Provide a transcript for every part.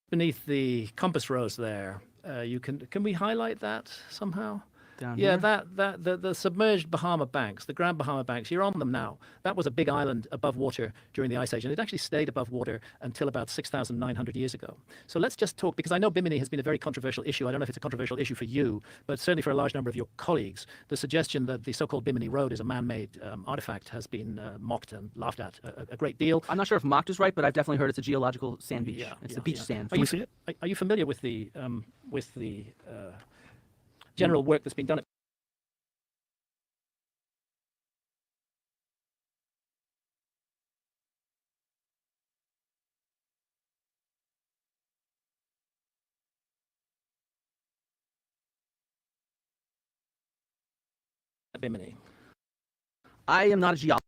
beneath the compass rose there. Can we highlight that somehow? Down Yeah, here? the submerged Bahama Banks, the Grand Bahama Banks, you're on them now. That was a big island above water during the Ice Age, and it actually stayed above water until about 6,900 years ago. So let's just talk, because I know Bimini has been a very controversial issue. I don't know if it's a controversial issue for you, but certainly for a large number of your colleagues. The suggestion that the so-called Bimini Road is a man-made artifact has been mocked and laughed at a great deal. I'm not sure if mocked is right, but I've definitely heard it's a geological sand beach. Yeah, It's yeah, the beach yeah. sand. Are you familiar with the general work that's been done at Bimini? I am not a geologist.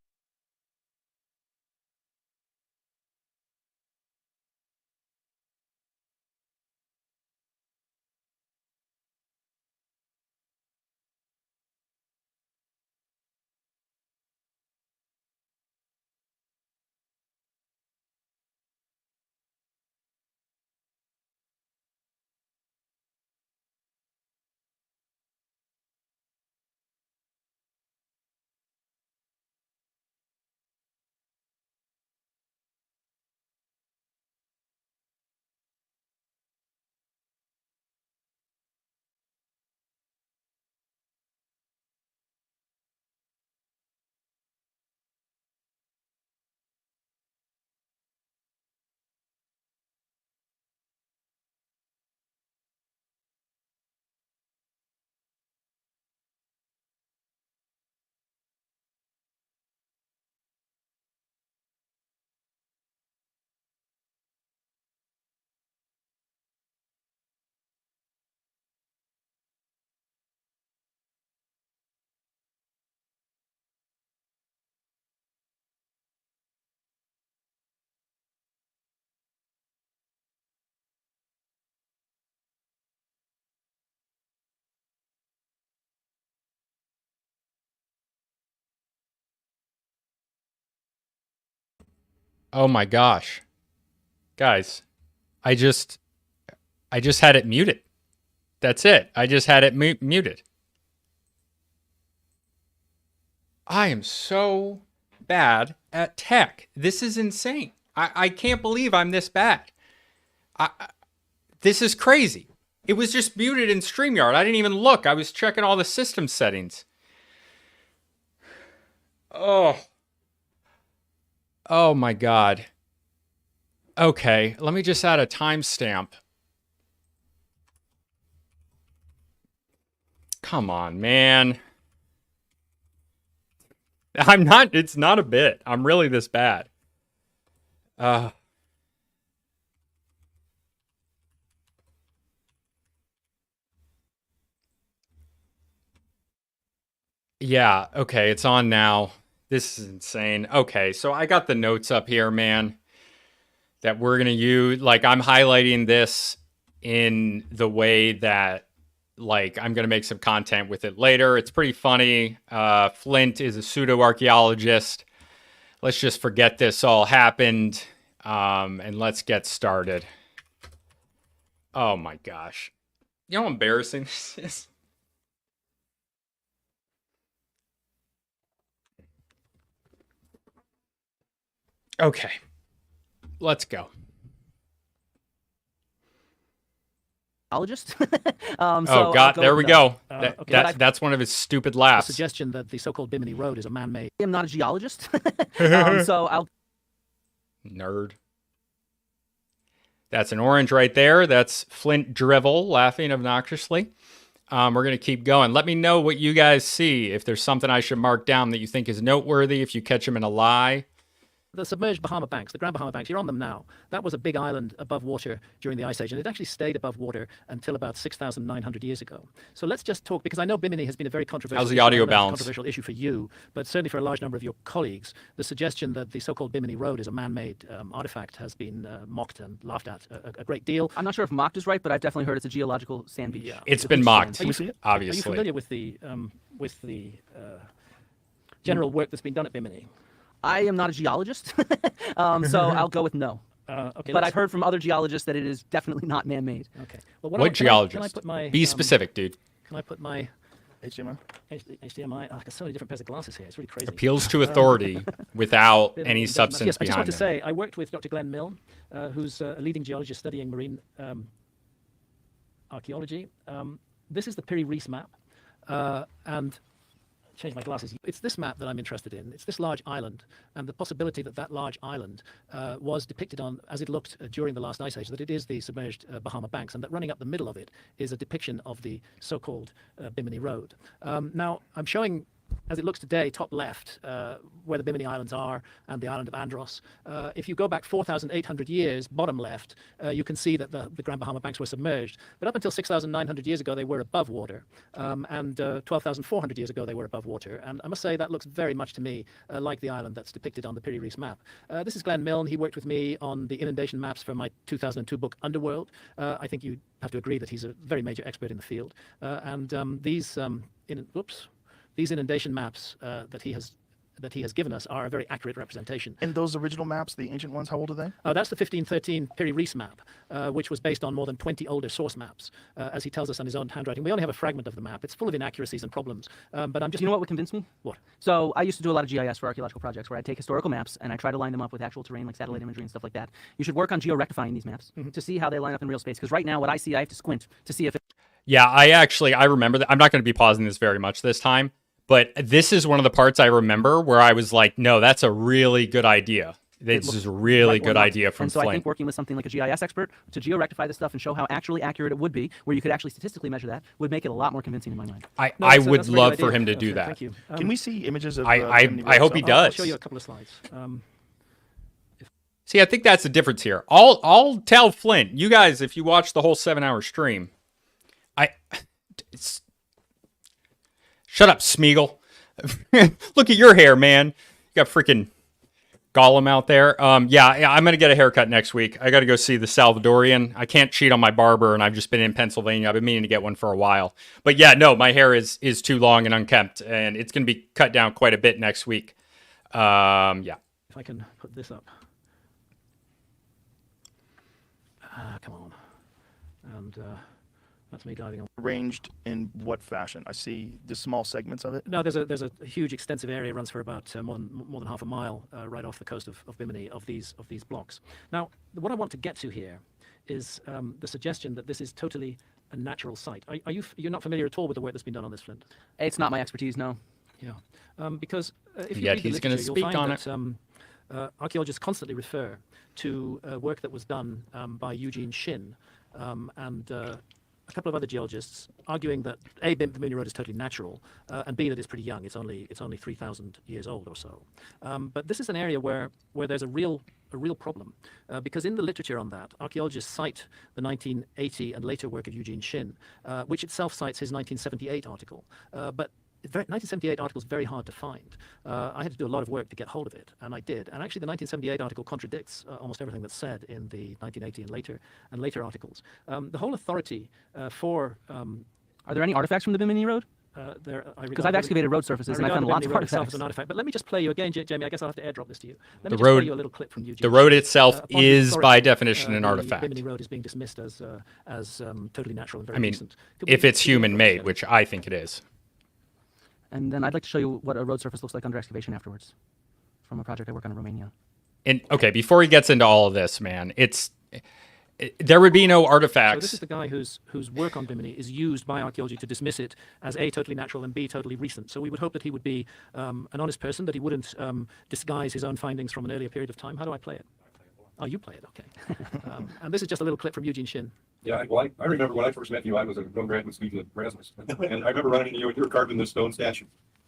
Oh my gosh. Guys, I just had it muted. That's it. I just had it muted. I am so bad at tech. This is insane. I can't believe I'm this bad. This is crazy. It was just muted in StreamYard. I didn't even look. I was checking all the system settings. Oh my God. Okay, let me just add a timestamp. Come on, man. I'm not, it's not a bit. I'm really this bad. Yeah, okay, it's on now. This is insane. Okay, so I got the notes up here, man, that we're going to use. Like, I'm highlighting this in the way that, like, I'm going to make some content with it later. It's pretty funny. Flint is a pseudo-archaeologist. Let's just forget this all happened, and let's get started. Oh, my gosh. You know how embarrassing this is? Okay, let's go. Geologist? Oh, God, there we go. Okay. That's one of his stupid The laughs. suggestion that the so-called Bimini Road is a man-made. I am not a geologist. Nerd. That's an orange right there. That's Flint Dibble laughing obnoxiously. We're going to keep going. Let me know what you guys see. If there's something I should mark down that you think is noteworthy, if you catch him in a lie. The submerged Bahama Banks, the Grand Bahama Banks, you're on them now. That was a big island above water during the Ice Age, and it actually stayed above water until about 6,900 years ago. So let's just talk, because I know Bimini has been a very controversial How's the audio balance? Controversial issue for you, but certainly for a large number of your colleagues. The suggestion that the so-called Bimini Road is a man-made artifact has been mocked and laughed at a great deal. I'm not sure if mocked is right, but I've definitely heard it's a geological sand beach. Yeah. It's been mocked, Obviously. Are you familiar with the general work that's been done at Bimini? I am not a geologist, so I'll go with no. Okay. But I've heard from other geologists that it is definitely not man-made. Okay. Well, What can geologist? I put my, Be specific, dude. Can I put my HDMI. HDMI? Oh, I've got so many different pairs of glasses here. It's really crazy. Appeals to authority without Bit of any a- substance Yes, I just behind want to them. say I worked with Dr. Glenn Milne, who's a leading geologist studying marine archaeology. This is the Piri Reis map, and change my glasses. It's this map that I'm interested in. It's this large island, and the possibility that that large island was depicted on, as it looked during the last ice age, that it is the submerged Bahama Banks, and that running up the middle of it is a depiction of the so-called Bimini Road. Now, I'm showing, as it looks today, top left, where the Bimini Islands are and the island of Andros. If you go back 4,800 years, bottom left, you can see that the Grand Bahama Banks were submerged. But up until 6,900 years ago, they were above water. And 12,400 years ago, they were above water. And I must say, that looks very much to me like the island that's depicted on the Piri Reis map. This is Glenn Milne. He worked with me on the inundation maps for my 2002 book, Underworld. I think you have to agree that he's a very major expert in the field. These inundation maps that he has given us are a very accurate representation. And those original maps, the ancient ones, how old are they? That's the 1513 Piri Reis map, which was based on more than 20 older source maps, as he tells us on his own handwriting. We only have a fragment of the map. It's full of inaccuracies and problems. But I'm just... You know what would convince me? What? So I used to do a lot of GIS for archaeological projects where I take historical maps and I try to line them up with actual terrain like satellite imagery and stuff like that. You should work on geo-rectifying these maps to see how they line up in real space. Because right now what I see, I have to squint to see if it... Yeah, I remember that. I'm not going to be pausing this very much this time, but this is one of the parts I remember where I was like, no, that's a really good idea. This is a really right or good not. idea from And so I Flint. think working with something like a GIS expert to geo-rectify this stuff and show how actually accurate it would be, where you could actually statistically measure that, would make it a lot more convincing in my mind. I That's would a very love good for idea, him to do Flint. that. Thank you. Can we see images of I Bimini hope Road he itself? does. I'll show you a couple of slides. See, I think that's the difference here. I'll tell Flint, you guys, if you watch the whole 7-hour stream, shut up, Smeagol. Look at your hair, man. You got freaking Gollum out there. Yeah, I'm going to get a haircut next week. I got to go see the Salvadorian. I can't cheat on my barber, and I've just been in Pennsylvania. I've been meaning to get one for a while. But yeah, no, my hair is too long and unkempt, and it's going to be cut down quite a bit next week. Yeah. If I can put this up. Come on. And that's me diving on. Arranged in what fashion? I see the small segments of it. No, there's a huge extensive area, runs for about more than half a mile right off the coast of Bimini of these blocks. Now, what I want to get to here is the suggestion that this is totally a natural site. You're not familiar at all with the work that's been done on this, Flint? It's not my expertise, no. Yeah, because if you Yet read the he's gonna literature, speak you'll on find that archaeologists constantly refer to work that was done by Eugene Shin and a couple of other geologists arguing that A, the Bimini Road is totally natural, and B, that it's pretty young. It's only 3,000 years old or so. But this is an area where there's a real problem, because in the literature on that, archaeologists cite the 1980 and later work of Eugene Shin, which itself cites his 1978 article. But 1978 article is very hard to find. I had to do a lot of work to get hold of it, and I did. And actually, the 1978 article contradicts almost everything that's said in the 1980 and later articles. The whole authority for Are there any artifacts from the Bimini Road? Because I've excavated road surfaces and I found lots of artifacts. As an artifact. But let me just play you again, Jamie. I guess I'll have to airdrop this to you. Let me The just road- play you a little clip from Eugene. The road itself Upon is, authority, by definition, an the artifact. Bimini Road is being dismissed as totally natural and very I mean, recent. Could we- if it's could we human airdrop made, this? which I think it is. And then I'd like to show you what a road surface looks like under excavation afterwards from a project I work on in Romania. And okay, before he gets into all of this, man, there would be no So artifacts. this is the guy whose work on Bimini is used by archaeology to dismiss it as A, totally natural, and B, totally recent. So we would hope that he would be an honest person, that he wouldn't disguise his own findings from an earlier period of time. How do I play it? Oh, you play it, okay. And this is just a little clip from Eugene Shin. Yeah, well, I remember when I first met you, I was a graduate student at Erasmus. And I remember running into you and you were carving this stone statue.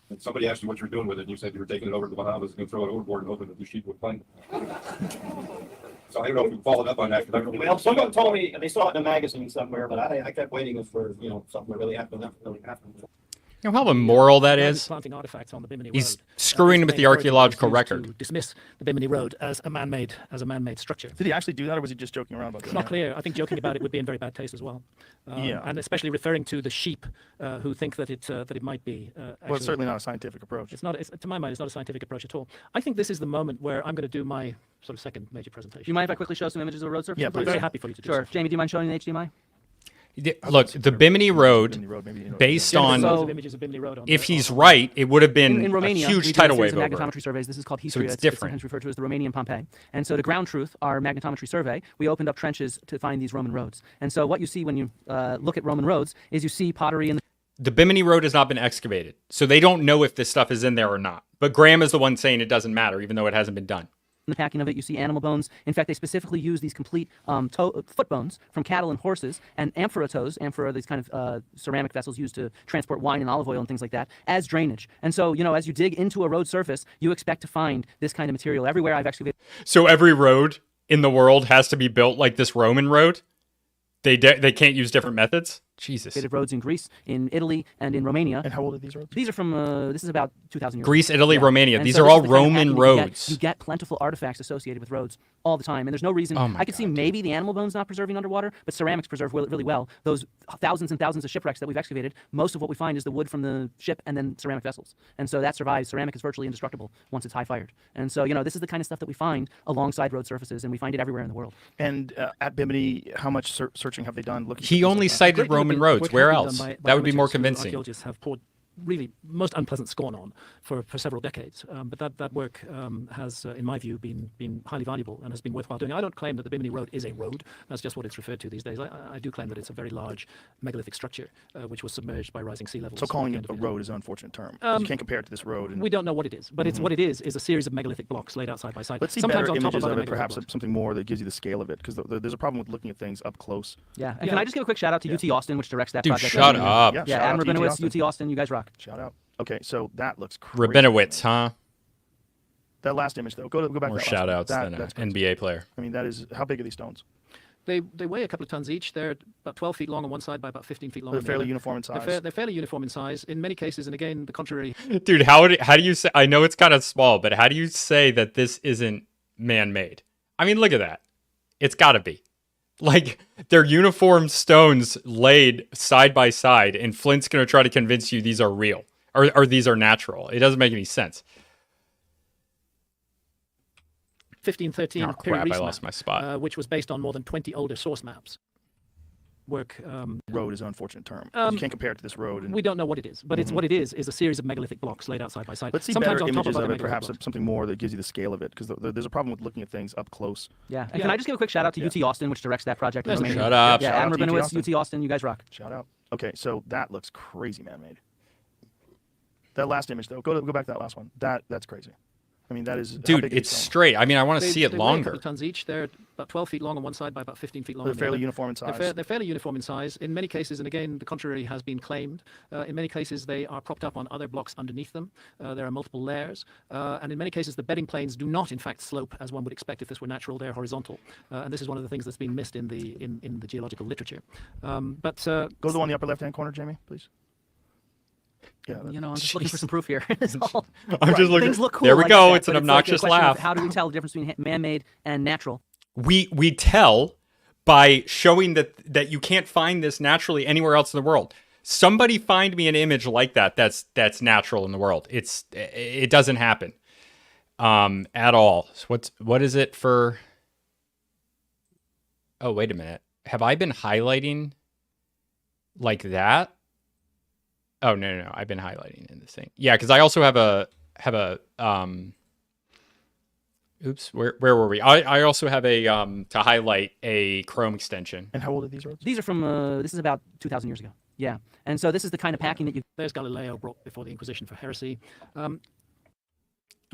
And somebody asked you what you were doing with it, and you said you were taking it over to the Bahamas and going to throw it overboard and hoping that the sheep would find it. So I don't know if you followed up on that. Well, someone told me, they saw it in a magazine somewhere, but I kept waiting for, something to really happen. That really happened. You know how immoral that land is? planting artifacts on the Bimini He's Road. screwing His with the main authority archaeological was used to record. dismiss the Bimini Road as a man-made structure. Did he actually do that, or was he just joking around about It's doing not that? clear. I think joking about it would be in very bad taste as well. Yeah. And especially referring to the sheep who think that it might be. Well, it's actually- certainly not a scientific approach. It's not. To my mind, it's not a scientific approach at all. I think this is the moment where I'm going to do my sort of second major Do presentation. you mind if I quickly show some images of a road surface? Yeah, I'm please. very happy for you to do Sure. so. Jamie, do you mind showing the HDMI? Look, the Bimini Road, Bimini Road, maybe, you know, based There's on, loads of images of Bimini Road on if there. he's right, it would have been In Romania, a we huge do tidal a series wave of over magnetometry it. surveys. This is called So Histria. it's It's different. sometimes referred to as the Romanian Pompeii. And so to ground truth our magnetometry survey, we opened up trenches to find these Roman roads. And so what you see when you look at Roman roads is you see pottery in The Bimini Road has not been excavated, so they don't know if this stuff is in there or not. But Graham is the one saying it doesn't matter, even though it hasn't been done. the packing of it. You see animal bones. In fact, they specifically use these complete foot bones from cattle and horses and amphora toes. Amphora are these kind of ceramic vessels used to transport wine and olive oil and things like that as drainage. And so, you know, as you dig into a road surface, you expect to find this kind of material everywhere I've excavated So every road in the world has to be built like this Roman road? They can't use different methods? Jesus. roads in Greece, in Italy, and in Romania. And how old are these roads? These are from, this is about 2,000 years Greece, ago. Italy, Yeah. Romania. And These so are this all is the kind of Roman hacking that roads. you get plentiful artifacts associated with roads all the time. And there's no reason. Oh my I could see God, maybe the animal bones not preserving underwater, but ceramics preserve really well. Those thousands and thousands of shipwrecks that we've excavated, most of what we find is the wood from the ship and then ceramic vessels. And so that survives. Ceramic is virtually indestructible once it's high fired. And so, you know, this is the kind of stuff that we find alongside road surfaces, and we find it everywhere in the world. And at Bimini, how much searching have they done? Looking for He things only like that? cited Great deal of Roman the roads. work Where has been else? done by That would be more amateurs who convincing. Archaeologists have poured really most unpleasant scorn on for several decades. But that work has, in my view, been highly valuable and has been worthwhile doing. I don't claim that the Bimini Road is a road. That's just what it's referred to these days. I do claim that it's a very large megalithic structure which was submerged by rising sea levels. So calling at it the a end of the road is an unfortunate term. You can't compare it to this road. And We don't know what it is, but it's what it is a series of megalithic blocks laid out side by side. let's see Sometimes better on top images other of it, megalithic perhaps blocks. something more that gives you the scale of it, because there's a problem with looking at things up close. Yeah. And can I just give a quick shout out to UT Austin, which directs that Dude, project? shut up. Yeah, Yeah, shout out Adam to UT Rabinowitz, Austin. UT Austin, you guys rock. Shout out. Okay, so that looks crazy. Rabinowitz, huh? That last image, though, go back. More to that last shout one. outs than That's an crazy. NBA player. I mean, that is, how big are these stones? They weigh a couple of tons each. They're about 12 feet long on one side by about 15 feet long They're on the fairly other. uniform in They're, size. they're fairly uniform in size. In many cases, and again, the contrary Dude, how do you say, I know it's kind of small, but how do you say that this isn't man-made? I mean, look at that. It's got to be. Like, they're uniform stones laid side by side, and Flint's going to try to convince you these are real, or these are natural. It doesn't make any sense. 1513 Oh, crap, I Reese lost map, my spot. which was based on more than 20 older source maps. Work. Road is an unfortunate term. You can't compare it to this road. And We don't know what it is, but it's what it is a series of megalithic blocks laid out side by side. let's see Sometimes better on top images of of other it, megalithic perhaps blocks. something more that gives you the scale of it, because there's a problem with looking at things up close. Yeah. And can I just give a quick shout out to UT Austin, which directs that project? in That's Romania? Shut up. Yeah, Shout Adam out to UT Rabinowitz, Austin. UT Austin, you guys rock. Shout out. Okay, so that looks crazy man-made. That last image, though, go back to that last one. That's crazy. I mean, that is... how Dude, big are it's these stones? straight. I mean, I want to They- see it they weigh a couple longer. of tons each. They're about 12 feet long on one side by about 15 feet long They're on the fairly other. uniform in size. They're fairly uniform in size. In many cases, and again, the contrary has been claimed, in many cases they are propped up on other blocks underneath them. There are multiple layers. And in many cases, the bedding planes do not, in fact, slope as one would expect if this were natural. They're horizontal. And this is one of the things that's been missed in the geological literature. Go to the one in the upper left-hand corner, Jamie, please. Yeah, You know, I'm just looking for some proof here. It's all- I'm just looking. Things look cool. There we like go. that, It's an but like a obnoxious question of laugh. How do we tell the difference between man-made and natural? We tell by showing that you can't find this naturally anywhere else in the world. Somebody find me an image like that's natural in the world. It doesn't happen at all. So what is it for? Oh, wait a minute. Have I been highlighting like that? Oh, no. I've been highlighting in this thing. Yeah, because I also have a oops, where were we? I also have a to highlight a Chrome extension. And how old are these roads? These are from, this is about 2,000 years ago. Yeah. And so this is the kind of packing that you... There's Galileo brought before the Inquisition for heresy.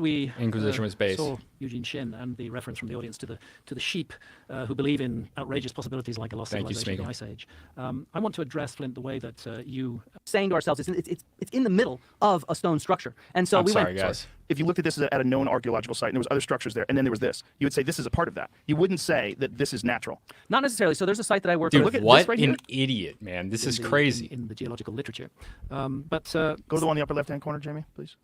we Inquisition was base. saw Eugene Shin and the reference from the audience to the sheep who believe in outrageous possibilities like a lost Thank you, civilization of the Smeagol. Ice Age. I want to address, Flint, the way that you saying to ourselves, it's in the middle of a stone structure. And so I'm we sorry, went, guys. If you looked at this at a known archaeological site and there was other structures there, and then there was this, you would say this is a part of that. You wouldn't say that this is natural. not necessarily. So there's a site that I work Dude, with. look at what this right here. an idiot, man. This is in the- crazy. in the geological literature. But Go to the one in the upper left-hand corner, Jamie, please.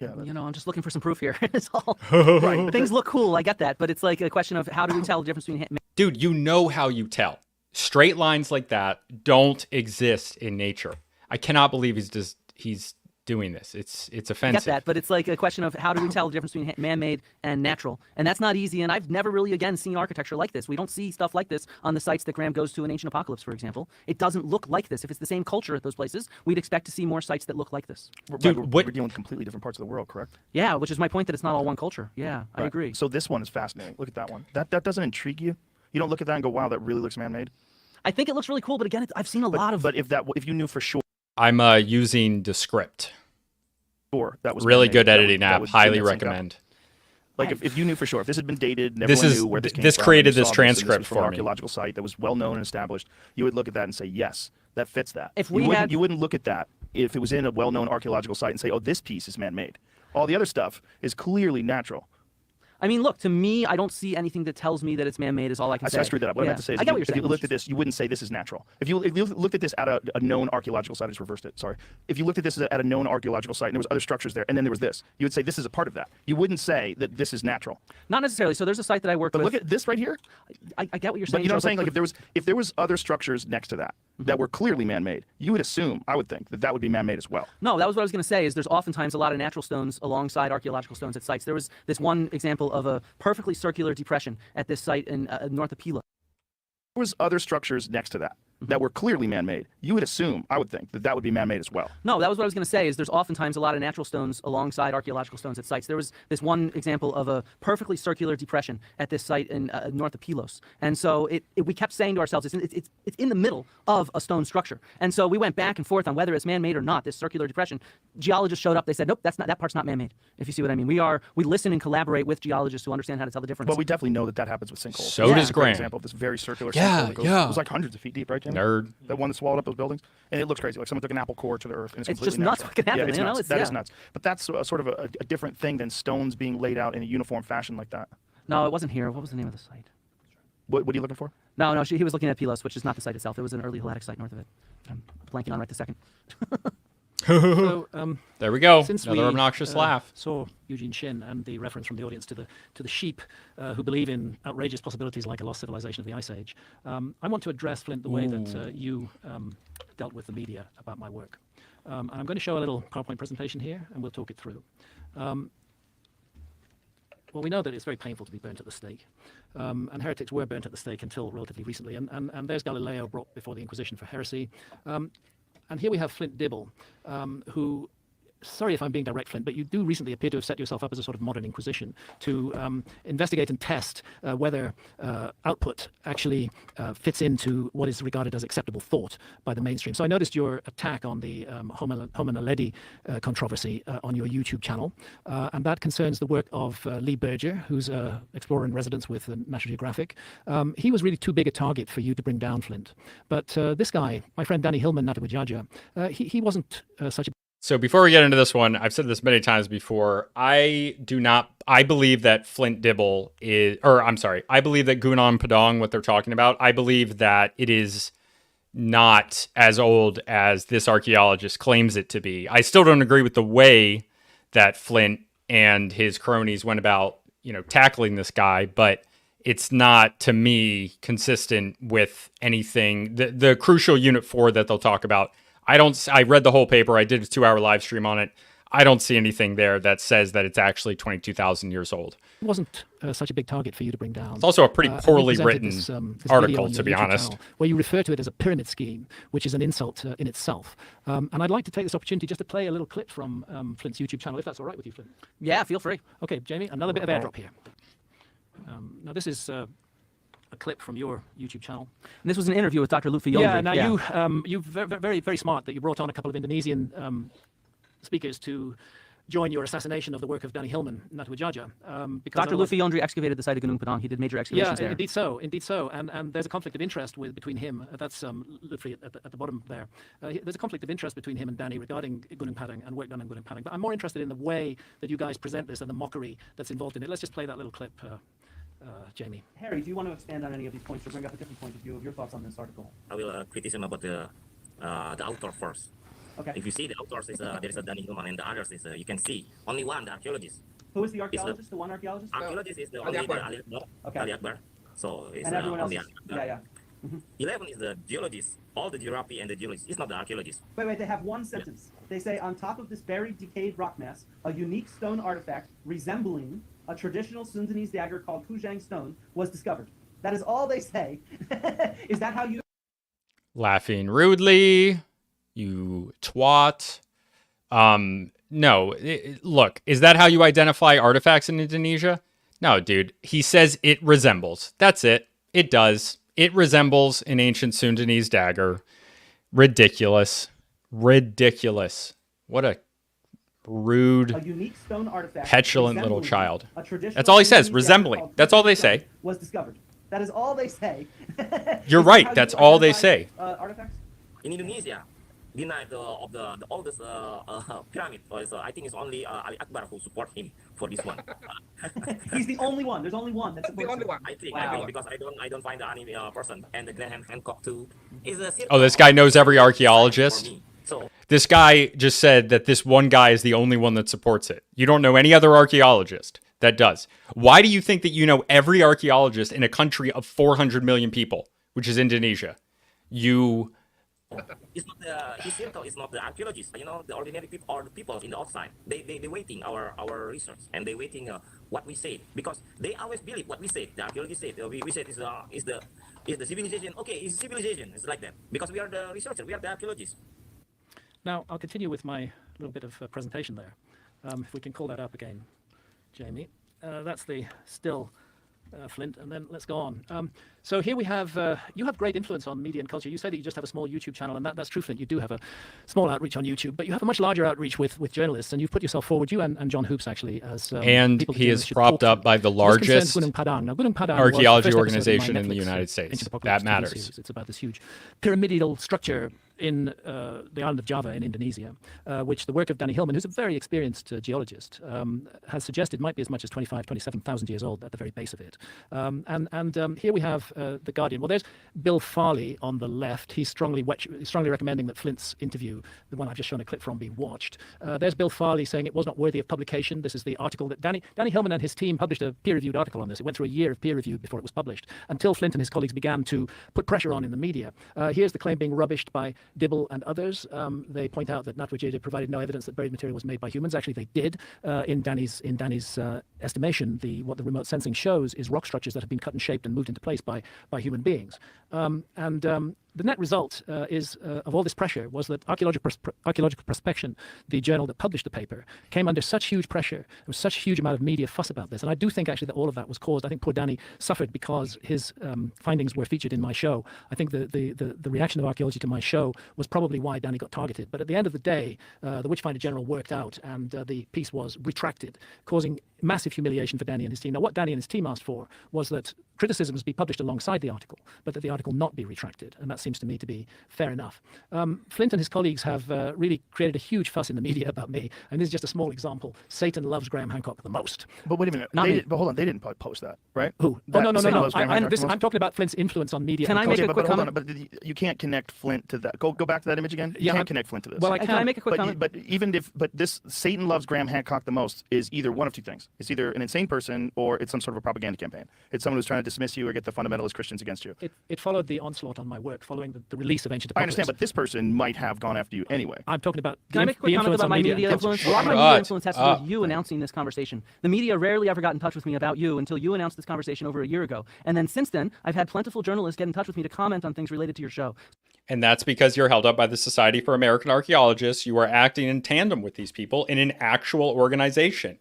Yeah. You know, I'm just looking for some proof here. It's all Right. things look cool. I get that, but it's like a question of how do we tell the difference between Dude, you know how you tell. Straight lines like that don't exist in nature. I cannot believe he's doing this. It's I get offensive. that, but it's like a question of how do we tell the difference between man-made and natural, and that's not easy. And I've never really again seen architecture like this. We don't see stuff like this on the sites that Graham goes to in Ancient Apocalypse, for example. It doesn't look like this. If it's the same culture at those places, we'd expect to see more sites that look like this. Dude, we're what- dealing with completely different parts of the world, correct? Yeah, which is my point that it's not all one culture. Yeah, I Right. agree. So this one is fascinating. Look at that one. That doesn't intrigue you? You don't look at that and go, wow, that really looks man-made? I think it looks really cool, but again, I've seen a lot of. But if you knew for sure I'm using Descript. that was Really man-made, good that editing that app. would- Highly didn't sync up. recommend. Like if you knew for sure, if this had been dated, and This everyone is- knew where this came this from, created and you this saw and transcript was from for an me. archaeological site that was well known and established, you would look at that and say, yes, that fits that. If you we wouldn't, had- you wouldn't look at that if it was in a well-known archaeological site and say, oh, this piece is man-made. All the other stuff is clearly natural. I mean, look, to me, I don't see anything that tells me that it's man-made. Is all I can say. I screwed that up. What I meant to say is, I get what you're if saying. you looked at this, you wouldn't say this is natural. If you looked at this at a known archaeological site, I just reversed it. Sorry. If you looked at this at a known archaeological site and there was other structures there, and then there was this, you would say this is a part of that. You wouldn't say that this is natural. Not necessarily. So there's a site that I work But with. look at this right here. I get what you're saying. But you know what I'm Joe, saying? Like if there was other structures next to that that were clearly man-made, you would assume, I would think, that that would be man-made as well. No, that was what I was going to say. Is there's oftentimes a lot of natural stones alongside archaeological stones at sites. There was this one example of a perfectly circular depression at this site in north of Pila. There was other structures next to that that were clearly man-made. You would assume, I would think, that that would be man-made as well. No, that was what I was going to say. Is there's oftentimes a lot of natural stones alongside archaeological stones at sites. There was this one example of a perfectly circular depression at this site in north of Pylos, and so we kept saying to ourselves, it's in the middle of a stone structure, and so we went back and forth on whether it's man-made or not. This circular depression. Geologists showed up. They said, nope, that part's not man-made. If you see what I mean, we listen and collaborate with geologists who understand how to tell the difference. But we definitely know that happens with sinkholes. So Yeah. does Great Graham. example of this very circular Yeah, sinkhole that goes, yeah. it was like hundreds of feet deep, right, Jimmy? Nerd. That one that swallowed up those buildings, and it looks crazy. Like someone took an apple core to the earth, and it's It's completely just nuts natural. what can happen, Yeah, it's you know, nuts. it's- That is yeah. nuts. But that's sort of a different thing than stones being laid out in a uniform fashion like that. No, it wasn't here. What was the name of the site? What are you looking for? No, he was looking at Pylos, which is not the site itself. It was an early Helladic site north of it. I'm blanking on right this second. so, There we go. since Another we obnoxious laugh. saw Eugene Shin and the reference from the audience to the sheep who believe in outrageous possibilities like a lost civilization of the Ice Age, I want to address, Flint, the way that you dealt with the media about my work. And I'm going to show a little PowerPoint presentation here, and we'll talk it through. Well, we know that it's very painful to be burnt at the stake, and heretics were burnt at the stake until relatively recently. And there's Galileo brought before the Inquisition for heresy. And here we have Flint Dibble, who, sorry if I'm being direct, Flint, but you do recently appear to have set yourself up as a sort of modern Inquisition to investigate and test whether output actually fits into what is regarded as acceptable thought by the mainstream. So I noticed your attack on the Homo naledi controversy on your YouTube channel, and that concerns the work of Lee Berger, who's an explorer in residence with National Geographic. He was really too big a target for you to bring down, Flint. But this guy, my friend Danny Hillman Natawajaja, he wasn't such a So before we get into this one, I've said this many times before. I believe that Flint Dibble I believe that Gunung Padang, what they're talking about, I believe that it is not as old as this archaeologist claims it to be. I still don't agree with the way that Flint and his cronies went about, tackling this guy, but it's not, to me, consistent with anything. The crucial unit 4 that they'll talk about, I read the whole paper. I did a 2-hour live stream on it. I don't see anything there that says that it's actually 22,000 years old. It wasn't such a big target for you to bring down. It's also a pretty And you poorly presented written this video article, on to your be YouTube honest. channel, where you refer to it as a pyramid scheme, which is an insult in itself. And I'd like to take this opportunity just to play a little clip from Flint's YouTube channel, if that's all right with you, Flint. Yeah, feel free. Okay, Jamie, another bit of airdrop here. Now, this is a clip from your YouTube channel. And this was an interview with Dr. Lutfi Yeah, Yolngu. now you're very, very smart that you brought on a couple of Indonesian speakers to join your assassination of the work of Danny Hillman, Natwajaja. Because Dr. otherwise- Luffy Yondri excavated the site of Gunung Padang. He did major excavations yeah, there. indeed so. And there's a conflict of interest between him. That's literally at the bottom there. There's a conflict of interest between him and Danny regarding Gunung Padang and work done in Gunung Padang. But I'm more interested in the way that you guys present this and the mockery that's involved in it. Let's just play that little clip, Jamie. Harry, do you want to expand on any of these points or bring up a different point of view of your thoughts on this article? I will criticize about the author first. Okay. If you see the authors, there is a Danny Hillman, and the others is you can see only one, the archaeologist. Who is the archaeologist? The one archaeologist? Archaeologist is the only Akbar. Ali Akbar. Okay. Ali Akbar. So it's And everyone else only is, Ali Akbar. yeah. 11 is the geologist. All the geography and the geologist. It's not the archaeologist. Wait, they have one sentence. They say, on top of this buried, decayed rock mass, a unique stone artifact resembling a traditional Sundanese dagger called Pujang stone was discovered. That is all they say. Is that how you... Laughing rudely, you twat. No, look, is that how you identify artifacts in Indonesia? No, dude. He says it resembles. That's it. It does. It resembles an ancient Sundanese dagger. Ridiculous. Ridiculous. What a rude, A unique stone artifact petulant little resembling child. a traditional That's all he says. Sundanese dagger Resembling. called That's all they Pujang say. stone was discovered. That is all they say. You're Is that right. how you That's all they identify, say. Artifacts? In Indonesia, denied the oldest pyramid. So I think it's only Ali Akbar who support him for this one. He's the only one. There's only one that's The only one. I think Wow. because I don't find the anime person, and the Graham Hancock too is a Oh, this guy knows every archaeologist. for me. So This guy just said that this one guy is the only one that supports it. You don't know any other archaeologist that does. Why do you think that you know every archaeologist in a country of 400 million people, which is Indonesia? You... it's not his circle is not the archaeologists. You know, the ordinary people or the people in the outside. They waiting our research, and they waiting what we say, because they always believe what we say. The archaeologists say we said is the civilization. Okay, it's civilization. It's like that because we are the researcher. We are the archaeologists. Now, I'll continue with my little bit of presentation there. If we can call that up again, Jamie. That's the still Flint, and then let's go on. So here we have, you have great influence on media and culture. You say that you just have a small YouTube channel, and that's true, Flint. You do have a small outreach on YouTube, but you have a much larger outreach with journalists, and you've put yourself forward, you and John Hoops, actually, as And people that he is journalists should propped talk up to. by the So this largest concerns Gunung Padang. Now, Gunung Padang was the archaeology first episode of my organization in the Netflix, United States. Ancient That Apocalypse TV matters. series. It's about this huge pyramidal structure in the island of Java in Indonesia, which the work of Danny Hillman, who's a very experienced geologist, has suggested might be as much as 27,000 years old at the very base of it. Here we have The Guardian. Well, there's Bill Farley on the left. He's strongly recommending that Flint's interview, the one I've just shown a clip from, be watched. There's Bill Farley saying it was not worthy of publication. This is the article that Danny Hillman and his team published a peer-reviewed article on this. It went through a year of peer review before it was published, until Flint and his colleagues began to put pressure on in the media. Here's the claim being rubbished by Dibble and others. They point out that Natwajaja provided no evidence that buried material was made by humans. Actually, they did. In Danny's estimation, what the remote sensing shows is rock structures that have been cut and shaped and moved into place by human beings. The net result of all this pressure was that Archaeological Prospection, the journal that published the paper, came under such huge pressure. There was such a huge amount of media fuss about this. And I do think actually that all of that was caused. I think poor Danny suffered because his findings were featured in my show. I think the reaction of archaeology to my show was probably why Danny got targeted. But at the end of the day, the Witchfinder General worked out, and the piece was retracted, causing massive humiliation for Danny and his team. Now, what Danny and his team asked for was that criticisms be published alongside the article, but that the article not be retracted. And that seems to me to be fair enough. Flint and his colleagues have really created a huge fuss in the media about me. And this is just a small example. Satan loves Graham Hancock the most. But wait a minute. Not me. But hold on. They didn't post that, right? Who? That Oh, no. Satan loves Graham Hancock the most? I'm talking about Flint's influence on media. Can and I make culture. a quick Hold on, comment? but you can't connect Flint to that. Go back to that image again. You Yeah, can't connect Flint to this. Well, I Can I make a quick comment? But this Satan loves Graham Hancock the most is either one of two things. It's either an insane person or it's some sort of a propaganda campaign. It's someone who's trying to dismiss you or get the fundamentalist Christians against you. It followed the onslaught on my work, following the release of Ancient I Apocalypse. understand, but this person might have gone after you anyway. I'm talking about Can I make a quick the comment influence about on my media media and culture. influence? A lot of my Shut media influence has to do up. with you announcing this conversation. The media rarely ever got in touch with me about you until you announced this conversation over a year ago. And then since then, I've had plentiful journalists get in touch with me to comment on things related to your show. And that's because you're held up by the Society for American Archaeologists. You are acting in tandem with these people in an actual organization.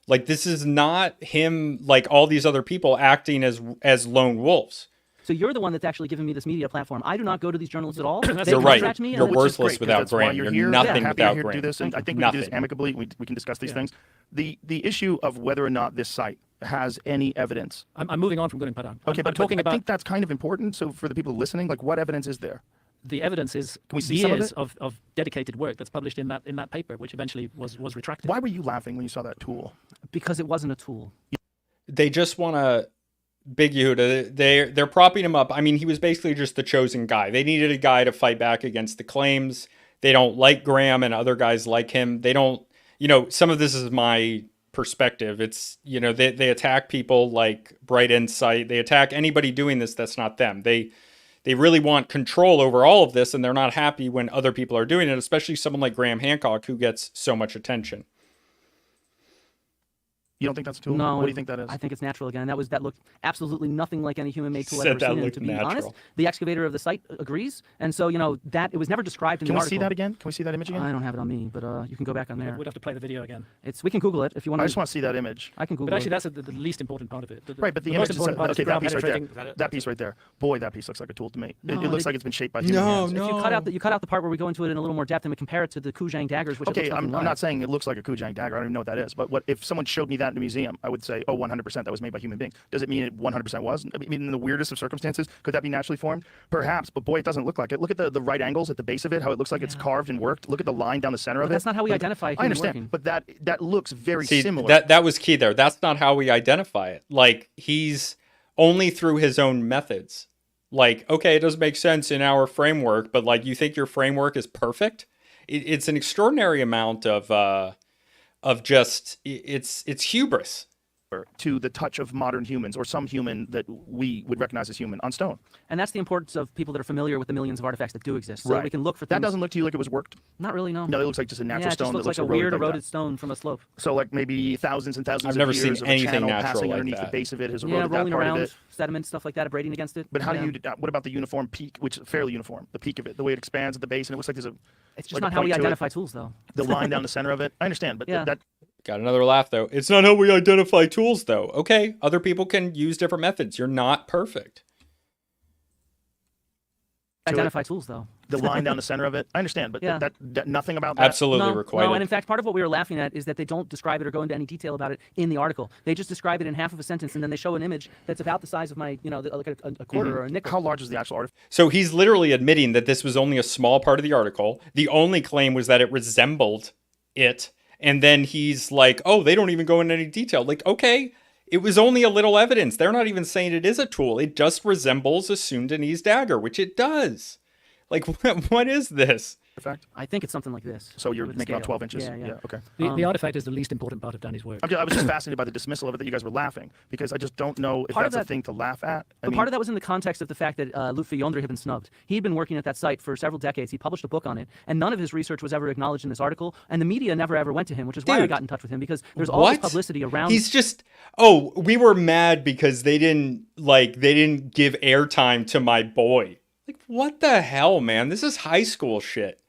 Like, this is not him, like all these other people, acting as lone wolves. So you're the one that's actually giving me this media platform. I do not go to these journalists at all. They You're right. contact me, You're and- Which is worthless great, 'cause without that's why Graham. you're You're here. nothing Happy you're without here to do Graham. this, and I think we Nothing. can do this amicably. We can discuss these things. The issue of whether or not this site has any evidence. I'm moving on from Gunung Padang. Okay, I'm but talking I about think that's kind of important. So for the people listening, like, what evidence is there? the evidence is Can we see some of years it? of dedicated work that's published in that paper, which eventually was retracted. Why were you laughing when you saw that tool? because it wasn't a tool. They just want to Big Yehuda. They're propping him up. I mean, he was basically just the chosen guy. They needed a guy to fight back against the claims. They don't like Graham and other guys like him. They don't, some of this is my perspective. It's, they attack people like Bright Insight. They attack anybody doing this that's not them. They really want control over all of this, and they're not happy when other people are doing it, especially someone like Graham Hancock, who gets so much attention. You don't think that's a tool? No. What do you think that is? I think it's natural again. That looked absolutely nothing like any human-made tool I've Said ever that seen. And looked to be natural. honest, the excavator of the site agrees. And so, that it was never described in Can the we article. see that again? Can we see that image again? I don't have it on me, but you can go back on there. We'd have to play the video again. We can Google it if you want I to. just want to see that image. I can Google But actually, it. that's the least important part of it. Right, but the most image is important part is okay. the That ground piece right there. penetrating. That piece right there. Boy, that piece looks like a tool to me. No, it looks they- like it's been shaped by human hands. If you cut out the part where we go into it in a little more depth and we compare it to the Kujang daggers, which it Okay, looks I'm nothing like. not saying it looks like a Kujang dagger. I don't even know what that is. But if someone showed me that in a museum, I would say, oh, 100% that was made by human beings. Does it mean it 100% was? I mean, in the weirdest of circumstances, could that be naturally formed? Perhaps, but boy, it doesn't look like it. Look at the right angles at the base of it, how it looks like it's carved and worked. Look at the line down the center of it. That's not how we identify I human understand, working. but that looks very See, similar. that was key there. That's not how we identify it. Like, he's only through his own methods. Like, okay, it doesn't make sense in our framework, but like, you think your framework is perfect? It's an extraordinary amount of just, it's hubris. To the touch of modern humans or some human that we would recognize as human on stone. And that's the importance of people that are familiar with the millions of artifacts that do exist. So Right. we can look for things. That doesn't look to you like it was worked? Not really, no. No, it looks like just a natural yeah, it stone just looks that like looks a weird like that. eroded stone from a slope. So like maybe thousands and thousands I've of never years seen of a anything channel natural passing like underneath that. the base of it has Yeah, eroded that rolling part of around, it. sediment, stuff like that, abrading against it. But how Yeah. do you? What about the uniform peak, which is fairly uniform? The peak of it, the way it expands at the base, and it looks like there's a. It's just like a not how we point to it. identify tools, though. The line down the center of it. I understand, but Yeah. that Got another laugh, though. It's not how we identify tools, though. Okay, other people can use different methods. You're not perfect. Identify tools, though. the line down the center of it. I understand, but Yeah. that nothing about that. Absolutely No, requited. no, and in fact, part of what we were laughing at is that they don't describe it or go into any detail about it in the article. They just describe it in half of a sentence, and then they show an image that's about the size of my, like a quarter or a nickel. How large is the actual artifact? So he's literally admitting that this was only a small part of the article. The only claim was that it resembled it. And then he's like, oh, they don't even go into any detail. Like, okay, it was only a little evidence. They're not even saying it is a tool. It just resembles a Sundanese dagger, which it does. Like, what is this? I think it's something like this. So you're with making about scale. 12 inches. Yeah. Okay. The artifact is the least important part of Danny's work. I was just fascinated by the dismissal of it that you guys were laughing because I just don't know if Part of that's a that- thing to laugh at. But part of that was in the context of the fact that Lutfi Yondri had been snubbed. He'd been working at that site for several decades. He published a book on it, and none of his research was ever acknowledged in this article. And the media never ever went to him, which is why I Dude. got in touch with him, because there's all this publicity around. He's just, oh, we were mad because they didn't give airtime to my boy. Like, what the hell, man? This is high school shit.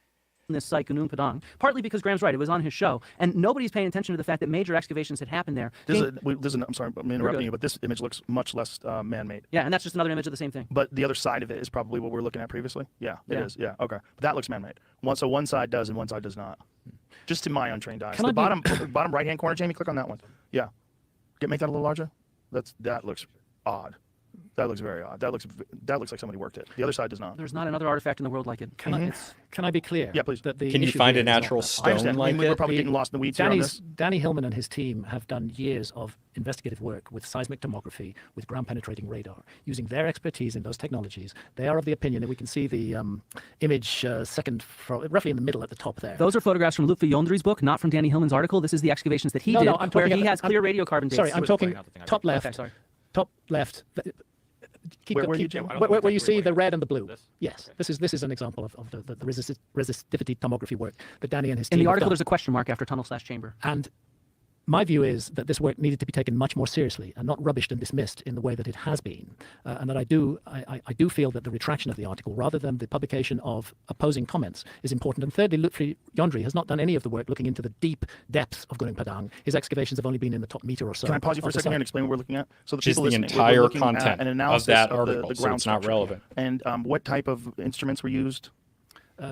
this site, Gunung Padang, partly because Graham's right. It was on his show, and nobody's paying attention to the fact that major excavations had happened there. I'm sorry, I'm interrupting good. you, but this image looks much less man-made. Yeah, and that's just another image of the same thing. But the other side of it is probably what we were looking at previously. Yeah, it Yeah. is. Yeah, okay. But that looks man-made. So one side does and one side does not. Just to my untrained eyes. Can The I be- bottom right-hand corner, Jamie, click on that one. Yeah. Make that a little larger. That looks odd. That looks very odd. That looks like somebody worked it. The other side does not. There's not another artifact in the world like it. Can I be clear? Yeah, please. That the Can you issue find here a is not natural that. I stone understand. like we're it? probably getting lost in the weeds here on this. Danny Hillman and his team have done years of investigative work with seismic tomography, with ground-penetrating radar. Using their expertise in those technologies, they are of the opinion that we can see the image roughly in the middle at the top there. Those are photographs from Lutfi Yondri's book, not from Danny Hillman's article. This is the excavations that he No, did, no, I'm where talking he about- has clear radiocarbon dates. Sorry, I'm talking top left. Okay, sorry. Top left. Where are you, Jim? Where you see the red and the blue. Yes, this is an example of the resistivity tomography work that Danny and his team In the have article, done. there's a question mark after tunnel/chamber. And My view is that this work needed to be taken much more seriously and not rubbished and dismissed in the way that it has been. And that I do feel that the retraction of the article, rather than the publication of opposing comments, is important. And thirdly, Lutfi Yondri has not done any of the work looking into the deep depths of Gunung Padang. His excavations have only been in the top meter or so. Can I pause you for a of the second here and site. explain what we're looking at? So the Which is people the listening, we're entire looking at content an of analysis that of article, the so ground it's not structure. relevant. And what type of instruments were used?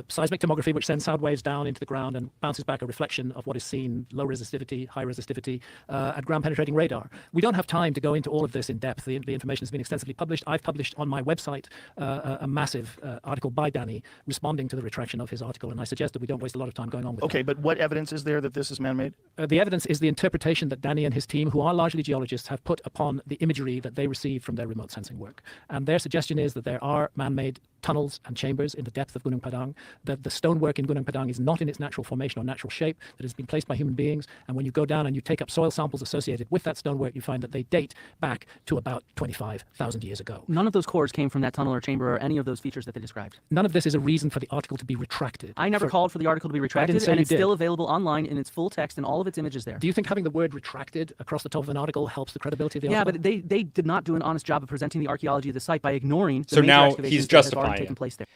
Seismic tomography, which sends sound waves down into the ground and bounces back a reflection of what is seen, low resistivity, high resistivity, at ground penetrating radar. We don't have time to go into all of this in depth. The information has been extensively published. I've published on my website a massive article by Danny responding to the retraction of his article, and I suggest that we don't waste a lot of time going on with Okay, but what evidence is there that this is man-made? the evidence is the interpretation that Danny and his team, who are largely geologists, have put upon the imagery that they receive from their remote sensing work. And their suggestion is that there are man-made tunnels and chambers in the depth of Gunung Padang, that the stonework in Gunung Padang is not in its natural formation or natural shape, that has been placed by human beings. And when you go down and you take up soil samples associated with that stonework, you find that they date back to about 25,000 years ago. None of those cores came from that tunnel or chamber or any of those features that they described. None of this is a reason for the article to be retracted. I never called for the article to be retracted, say and you it's did. still available online in its full text and all of its images there. Do you think having the word retracted across the top of an article helps the credibility of the Yeah, article? but they did not do an honest job of presenting the archaeology of the site by ignoring the So major now excavations he's that have already justifying taken it. place there.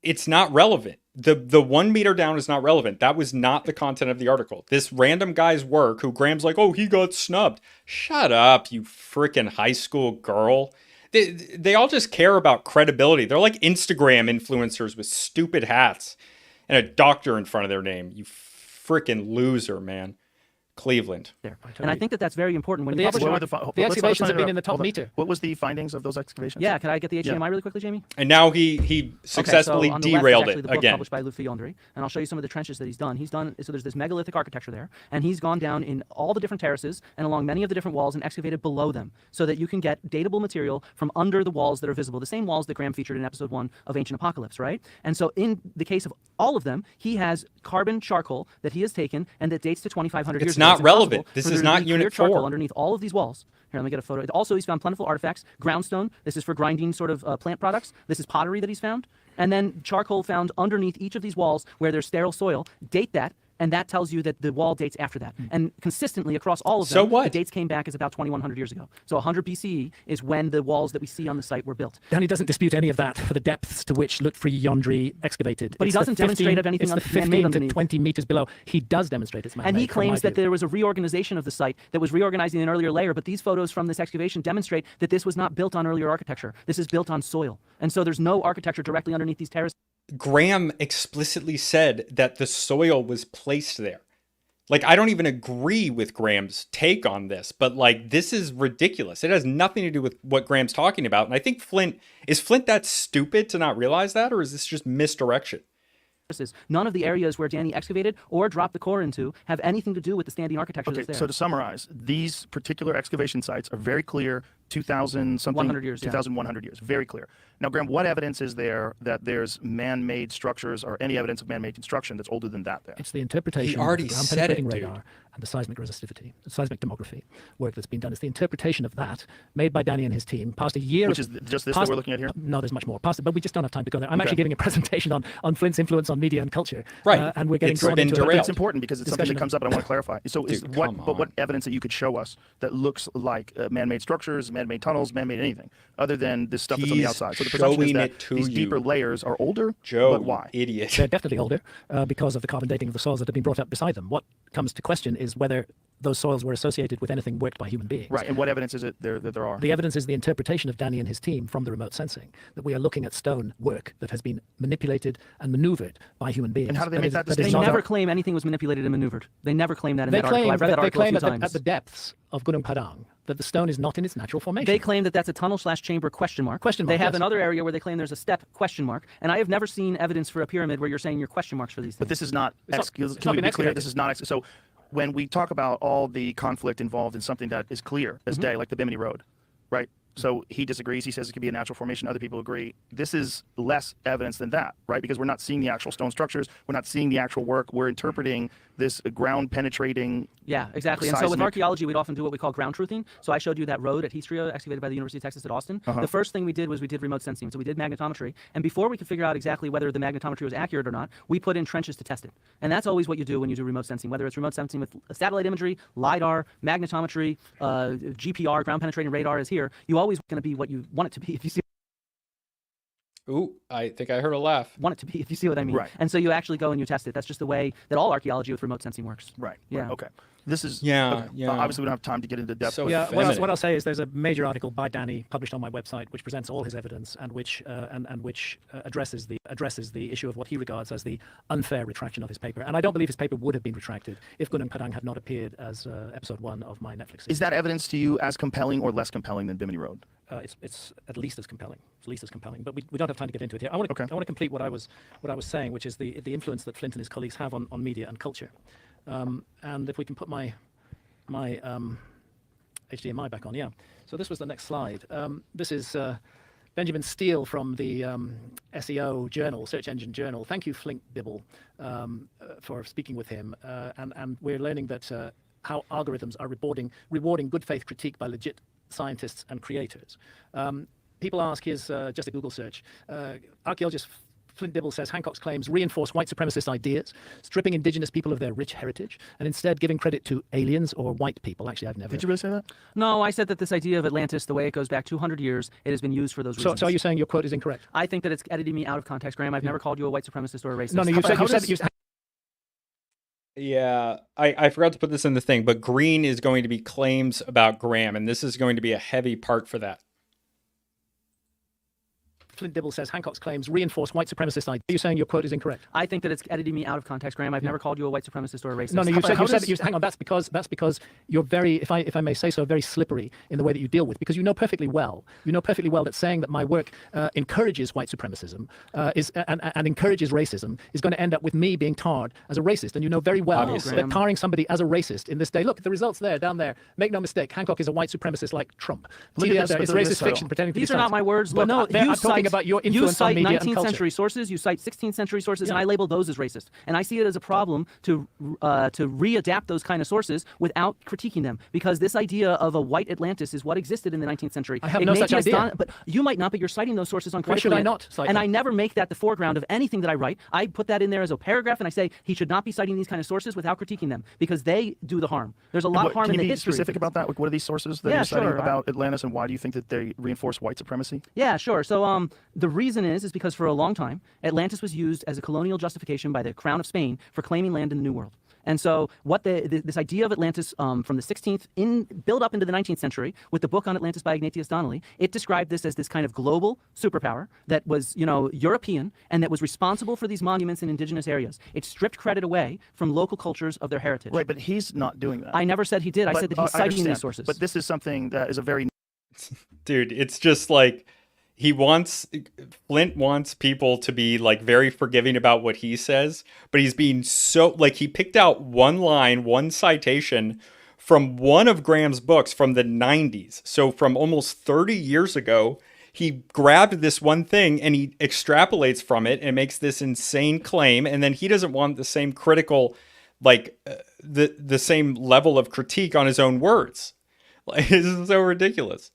It's not relevant. The 1 meter down is not relevant. That was not the content of the article. This random guy's work, who Graham's like, oh, he got snubbed. Shut up, you freaking high school girl. They all just care about credibility. They're like Instagram influencers with stupid hats and a doctor in front of their name. You freaking loser, man. Cleveland. There. And I think that that's very important when The you publish excavation- an article. the excavations have been in the top meter. What was the findings of those excavations? Yeah, can I get the HDMI really quickly, Jamie? And now he successfully okay, so on the left is derailed actually it the book again. published by Lutfi Yondri, and I'll show you some of the trenches that he's done. So there's this megalithic architecture there, and he's gone down in all the different terraces and along many of the different walls and excavated below them so that you can get datable material from under the walls that are visible, the same walls that Graham featured in episode 1 of Ancient Apocalypse, right? And so in the case of all of them, he has carbon charcoal that he has taken and that dates to 2,500 years It's ago. not impossible relevant. This for is there to not be Unit clear charcoal 4. underneath all of these walls. Here, let me get a photo. Also, he's found plentiful artifacts. Groundstone. This is for grinding sort of plant products. This is pottery that he's found. And then charcoal found underneath each of these walls where there's sterile soil. Date that. And that tells you that the wall dates after that. And consistently across all of them, So what? the dates came back as about 2,100 years ago. So 100 BCE is when the walls that we see on the site were built. Danny doesn't dispute any of that for the depths to which Lutfi Yondri excavated. But he It's the doesn't demonstrate of anything It's the man-made 15 to underneath. 20 meters below. He does demonstrate it's man-made. And he from my claims that view. there was a reorganization of the site that was reorganizing an earlier layer, but these photos from this excavation demonstrate that this was not built on earlier architecture. This is built on soil. And so there's no architecture directly underneath these terraces. Graham explicitly said that the soil was placed there. Like, I don't even agree with Graham's take on this, but like, this is ridiculous. It has nothing to do with what Graham's talking about. And I think is Flint that stupid to not realize that, or is this just misdirection? None of the areas where Danny excavated or dropped the core into have anything to do with the standing architecture Okay, that's there. so to summarize, these particular excavation sites are very clear, 2,000 something, 100 years, yeah. 2,100 years, very clear. Now, Graham, what evidence is there that there's man-made structures or any evidence of man-made construction that's older than that there? It's the interpretation already of the ground said it, penetrating radar and the seismic resistivity, the seismic tomography work that's been done. It's the interpretation of that made by Danny and his team. Past a year, Which is just this that we're looking at here? No, there's much more. But we just don't have time to go there. I'm actually giving a presentation on Flint's influence on media and culture. Right. And we're getting It's drawn been into a derailed. It's important because it's something discussion that comes up and I want to clarify. So Dude, come what on. evidence that you could show us that looks like man-made structures, man-made tunnels, man-made anything, other than this stuff that's on the He's outside? So the presumption is showing that it to these you. deeper layers are older, Joe, but why? idiot. They're definitely older because of the carbon dating of the soils that have been brought up beside them. What comes to question is whether those soils were associated with anything worked by human beings. Right, and what evidence is it that there are? The evidence is the interpretation of Danny and his team from the remote sensing, that we are looking at stone work that has been manipulated and maneuvered by human beings. And how do they make that is They distinction? not- never claim anything was manipulated and maneuvered. They never claim that in They that article. claim I've read that that they article a claim few at times. the depths of Gunung Padang that the stone is not in its natural formation. They claim that that's a tunnel/chamber question mark. Question mark, They have yes. another area where they claim there's a step question mark. And I have never seen evidence for a pyramid where you're saying you're question marks for these things. But this is not. It's not- Can it's we not been be clear? excavated. This is not. So, when we talk about all the conflict involved in something that is clear as day, like the Bimini Road, right? So he disagrees. He says it could be a natural formation. Other people agree. This is less evidence than that, right? Because we're not seeing the actual stone structures. We're not seeing the actual work. We're interpreting this ground penetrating. Yeah, exactly. And so with seismic- archaeology, we'd often do what we call ground truthing. So I showed you that road at Histria, excavated by the University of Texas at Austin. The first thing we did was we did remote sensing. So we did magnetometry. And before we could figure out exactly whether the magnetometry was accurate or not, we put in trenches to test it. And that's always what you do when you do remote sensing, whether it's remote sensing with satellite imagery, LiDAR, magnetometry, GPR, ground penetrating radar is here. You always going to be what you want it to be if you see Ooh, I think I heard a laugh. want it to be if you see what I mean. Right. And so you actually go and you test it. That's just the way that all archaeology with remote sensing works. Right. Yeah. Right. Okay. This is Yeah, okay. yeah. Obviously, we don't have time to get into depth. So with- Yeah, feminine. what I'll say is there's a major article by Danny published on my website which presents all his evidence and which addresses the issue of what he regards as the unfair retraction of his paper. And I don't believe his paper would have been retracted if Gun and Padang had not appeared as episode 1 of my Netflix series. Is that evidence to you as compelling or less compelling than Bimini Road? It's at least as compelling. It's at least as compelling. But we don't have time to get into it here. I want to complete what I was saying, which is the influence that Flint and his colleagues have on media and culture. And if we can put my HDMI back on, yeah. So this was the next slide. This is Benjamin Steele from the SEO journal, Search Engine Journal. Thank you, Flint Dibble, for speaking with him. And we're learning that how algorithms are rewarding good faith critique by legit scientists and creators. People ask, here's just a Google search. Archaeologist Flint Dibble says Hancock's claims reinforce white supremacist ideas, stripping indigenous people of their rich heritage, and instead giving credit to aliens or white people. Actually, I've never. Did you really say that? No, I said that this idea of Atlantis, the way it goes back 200 years, it has been used for those reasons. So are you saying your quote is incorrect? I think that it's editing me out of context, Graham. I've never called you a white supremacist or a racist. No, you said. Yeah, I forgot to put this in the thing, but green is going to be claims about Graham, and this is going to be a heavy part for that. Flint Dibble says Hancock's claims reinforce white supremacist ideas. Are you saying your quote is incorrect? I think that it's editing me out of context, Graham. I've never called you a white supremacist or a racist. No, hang on. That's because you're very, if I may say so, very slippery in the way that you deal with. Because you know perfectly well that saying that my work encourages white supremacism and encourages racism is going to end up with me being tarred as a racist. And you know very well Obviously. that tarring somebody as a racist in this day. Look, the results there, down there. Make no mistake, Hancock is a white supremacist like Trump. Look at TV out this, there, but it's look at racist this fiction title. pretending to be These are not science. my words. But No, I'm talking about your you influence on cite media and 19th culture. century sources, you cite 16th century sources, and Yeah. I label those as racist. And I see it as a problem to readapt those kind of sources without critiquing them, because this idea of a white Atlantis is what existed in the 19th century. I have It no may such be idea. but you might not. But you're citing those sources uncritically. Why should I not cite And them? I never make that the foreground of anything that I write. I put that in there as a paragraph, and I say he should not be citing these kind of sources without critiquing them, because they do the harm. There's a lot of harm Can in you the be history. specific about that? What are these sources that Yeah, you're citing sure. about Atlantis, and why do you think that they reinforce white supremacy? Yeah, sure. So the reason is because for a long time, Atlantis was used as a colonial justification by the Crown of Spain for claiming land in the New World. And so what this idea of Atlantis from the 16th build up into the 19th century with the book on Atlantis by Ignatius Donnelly, it described this as this kind of global superpower that was, European and that was responsible for these monuments in indigenous areas. It stripped credit away from local cultures of their heritage. Right, but he's not doing that. I never said he did. I But, said that he's I citing understand. these sources. But this is something that is a very Dude, it's just like Flint wants people to be like very forgiving about what he says, but he's being so like he picked out one line, one citation from one of Graham's books from the 90s. So from almost 30 years ago, he grabbed this one thing and he extrapolates from it and makes this insane claim, and then he doesn't want the same critical the same level of critique on his own words. Like, this is so ridiculous.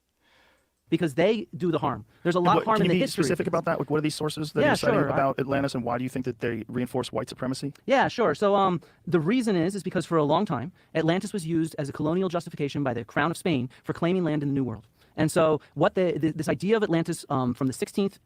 because they do the harm. There's a lot of harm in the Can you be history. specific about that? Like, what are these sources that Yeah, you're citing sure. about Atlantis, and why do you think that they reinforce white supremacy? Yeah, sure. So the reason is because for a long time, Atlantis was used as a colonial justification by the Crown of Spain for claiming land in the New World. And so what this idea of Atlantis from the 16th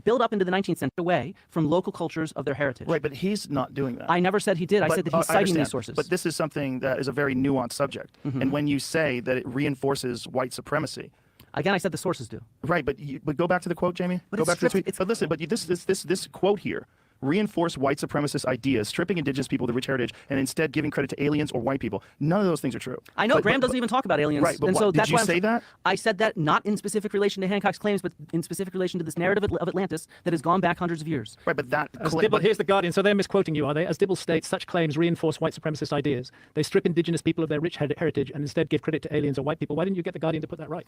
build up into the 19th century away from local cultures of their heritage. Right, but he's not doing that. I never said he did. I But- said that he's I citing understand. these sources. But this is something that is a very nuanced subject. And when you say that it reinforces white supremacy, Again, I said the sources do. right? But go back to the quote, Jamie. But Go it's back to the stripped- tweet. But listen, but this quote here. Reinforce white supremacist ideas, stripping indigenous people of their rich heritage, and instead giving credit to aliens or white people. None of those things are true. I know But- Graham but- doesn't even talk about aliens, Right, but and what- so did that's you why say that? I said that not in specific relation to Hancock's claims, but in specific relation to this narrative of Atlantis that has gone back hundreds of years. Right, but that. As Dibble, here's the Guardian. So they're misquoting you, are they? As Dibble states, such claims reinforce white supremacist ideas. They strip indigenous people of their rich heritage and instead give credit to aliens or white people. Why didn't you get the Guardian to put that right?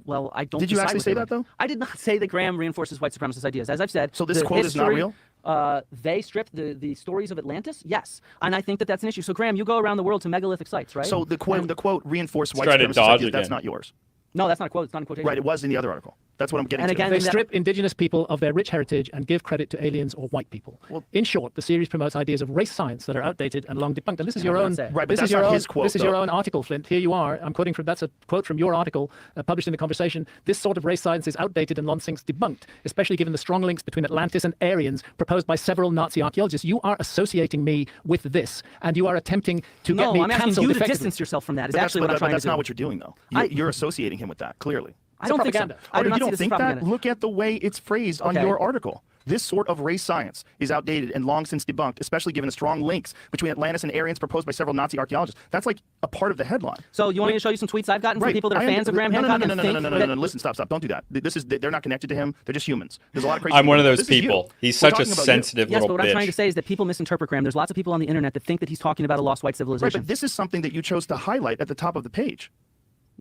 Well, I don't. Did you decide actually what say they that, learned. though? I did not say that Graham reinforces white supremacist ideas. As I've said, So this the quote is not history, real? They stripped the stories of Atlantis. Yes, and I think that that's an issue. So Graham, you go around the world to megalithic sites, right? So the quote reinforced white trying to supremacist dodge ideas, that's again. not yours. No, that's not a quote. It's not a quotation. Right, it was in the other article. That's what I'm getting And to. again, They that- strip indigenous people of their rich heritage and give credit to aliens or white people. In short, the series promotes ideas of race science that are outdated and long debunked. And this is your did not own. say. Right, but this is that's your not own. his quote, This is your though. own article, Flint. Here you are. I'm quoting from. That's a quote from your article published in the conversation. This sort of race science is outdated and long since debunked, especially given the strong links between Atlantis and Aryans proposed by several Nazi archaeologists. You are associating me with this, and you are attempting to get No, me I'm asking cancelled you to effectively. distance yourself from that. Is But actually what I'm trying that's to do. not what you're doing, though. I- You're associating him with that, clearly. I don't think so. propaganda. I do you not see don't this as think that? propaganda. Look at the way it's phrased on Okay. your article. This sort of race science is outdated and long since debunked, especially given the strong links between Atlantis and Aryans proposed by several Nazi archaeologists. That's like a part of the headline. So you want me to show you some tweets I've gotten from Right. people that are fans of Graham no, no, Hancock no, no, and no, think no, no, no, that- no, no, listen, stop. Don't do that. They're not connected to him. They're just humans. There's a lot of crazy I'm people. one of those This is you. people. He's We're such a talking about you. sensitive Yes, little but what I'm trying bitch. to say is that people misinterpret Graham. There's lots of people on the internet that think that he's talking about a lost white Right, civilization. but this is something that you chose to highlight at the top of the page.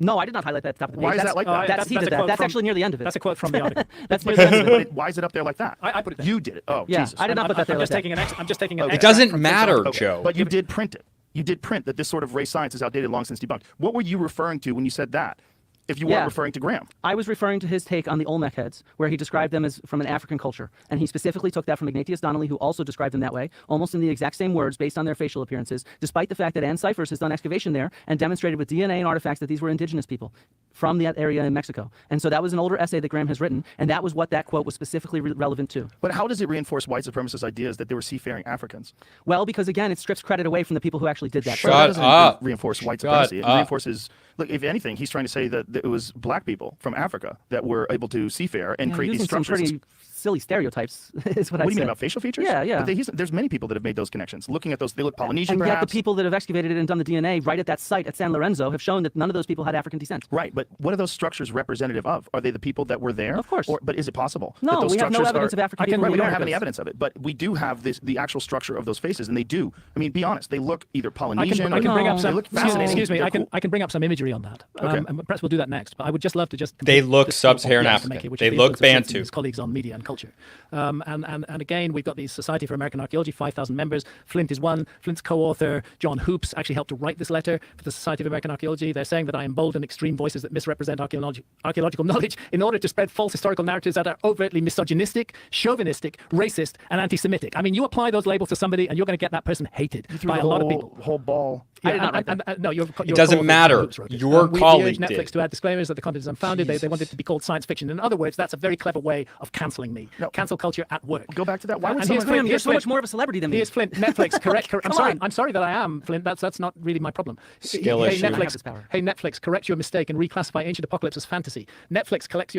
No, I did not highlight that at the top of the page. Why is That's- that like that? That's, he That's did a that. quote That's from- actually near the end of it. That's a quote from the article. That's near the end of it. Why is it up there like that? I put it there. You did it. Oh, Yeah, Jesus. I did not put that there I'm like just that. taking an. I'm just taking an. Okay. It extract doesn't from- matter, Okay, Joe. But you did print it. You did print that this sort of race science is outdated, long since debunked. What were you referring to when you said that? If you weren't Yeah. referring to Graham. I was referring to his take on the Olmec heads, where he described them as from an African culture. And he specifically took that from Ignatius Donnelly, who also described them that way, almost in the exact same words based on their facial appearances, despite the fact that Ann Cyphers has done excavation there and demonstrated with DNA and artifacts that these were indigenous people from that area in Mexico. And so that was an older essay that Graham has written, and that was what that quote was specifically relevant to. But how does it reinforce white supremacist ideas that they were seafaring Africans? Well, because again, it strips credit away from the people who actually did that. Shut Well, that doesn't up. reinforce white Shut supremacy. It up. reinforces, look, if anything, he's trying to say that it was black people from Africa that were able to seafare and create these using some structures. pretty silly stereotypes is what What I do you mean said. about facial features? Yeah, yeah. But there's many people that have made those connections. Looking at those, they look Polynesian, And yet the perhaps. people that have excavated it and done the DNA right at that site at San Lorenzo have shown that none of those people had African descent. Right, but what are those structures representative of? Are they the people that were there? Of course. But is it possible? No, that those we have no structures evidence of African people Right, in we the don't have any Americas. evidence of it, but we do have the actual structure of those faces, and they do. I mean, be honest, they look either I Polynesian. can bring up No. some. They look Excuse, fascinating. excuse me. They're I can cool. I can bring up some imagery on that. Okay. And perhaps we'll do that next. But I would just love to just. They look this point sub-Saharan Yes, African. make it, which They is the look influence of Flint and Bantu. his colleagues on media and culture. And again, we've got the Society for American Archaeology, 5,000 members. Flint is one. Flint's co-author, John Hoops, actually helped to write this letter for the Society of American Archaeology. They're saying that I embolden extreme voices that misrepresent archaeological knowledge in order to spread false historical narratives that are overtly misogynistic, chauvinistic, racist, and anti-Semitic. I mean, you apply those labels to somebody, and you're going to get that person hated Threw by the a lot of people. whole ball. I did not write that. No, your doesn't co-author, matter. John Hoops, wrote it. Your We colleague urge Netflix did. to add disclaimers that the content is unfounded. They want it to be called science fiction. In other words, that's a very clever way of canceling me. No. Cancel culture at work. Go back to that. Why would And someone Graham, You're here's so much Flint. more of a celebrity than me. Here's Flint. Netflix, correct. I'm Come sorry. on. I'm sorry that I am, Flint. That's not really my problem. Skill hey, issue. I have Netflix. this power. Hey, Netflix, correct your mistake and reclassify Ancient Apocalypse as fantasy. Netflix correct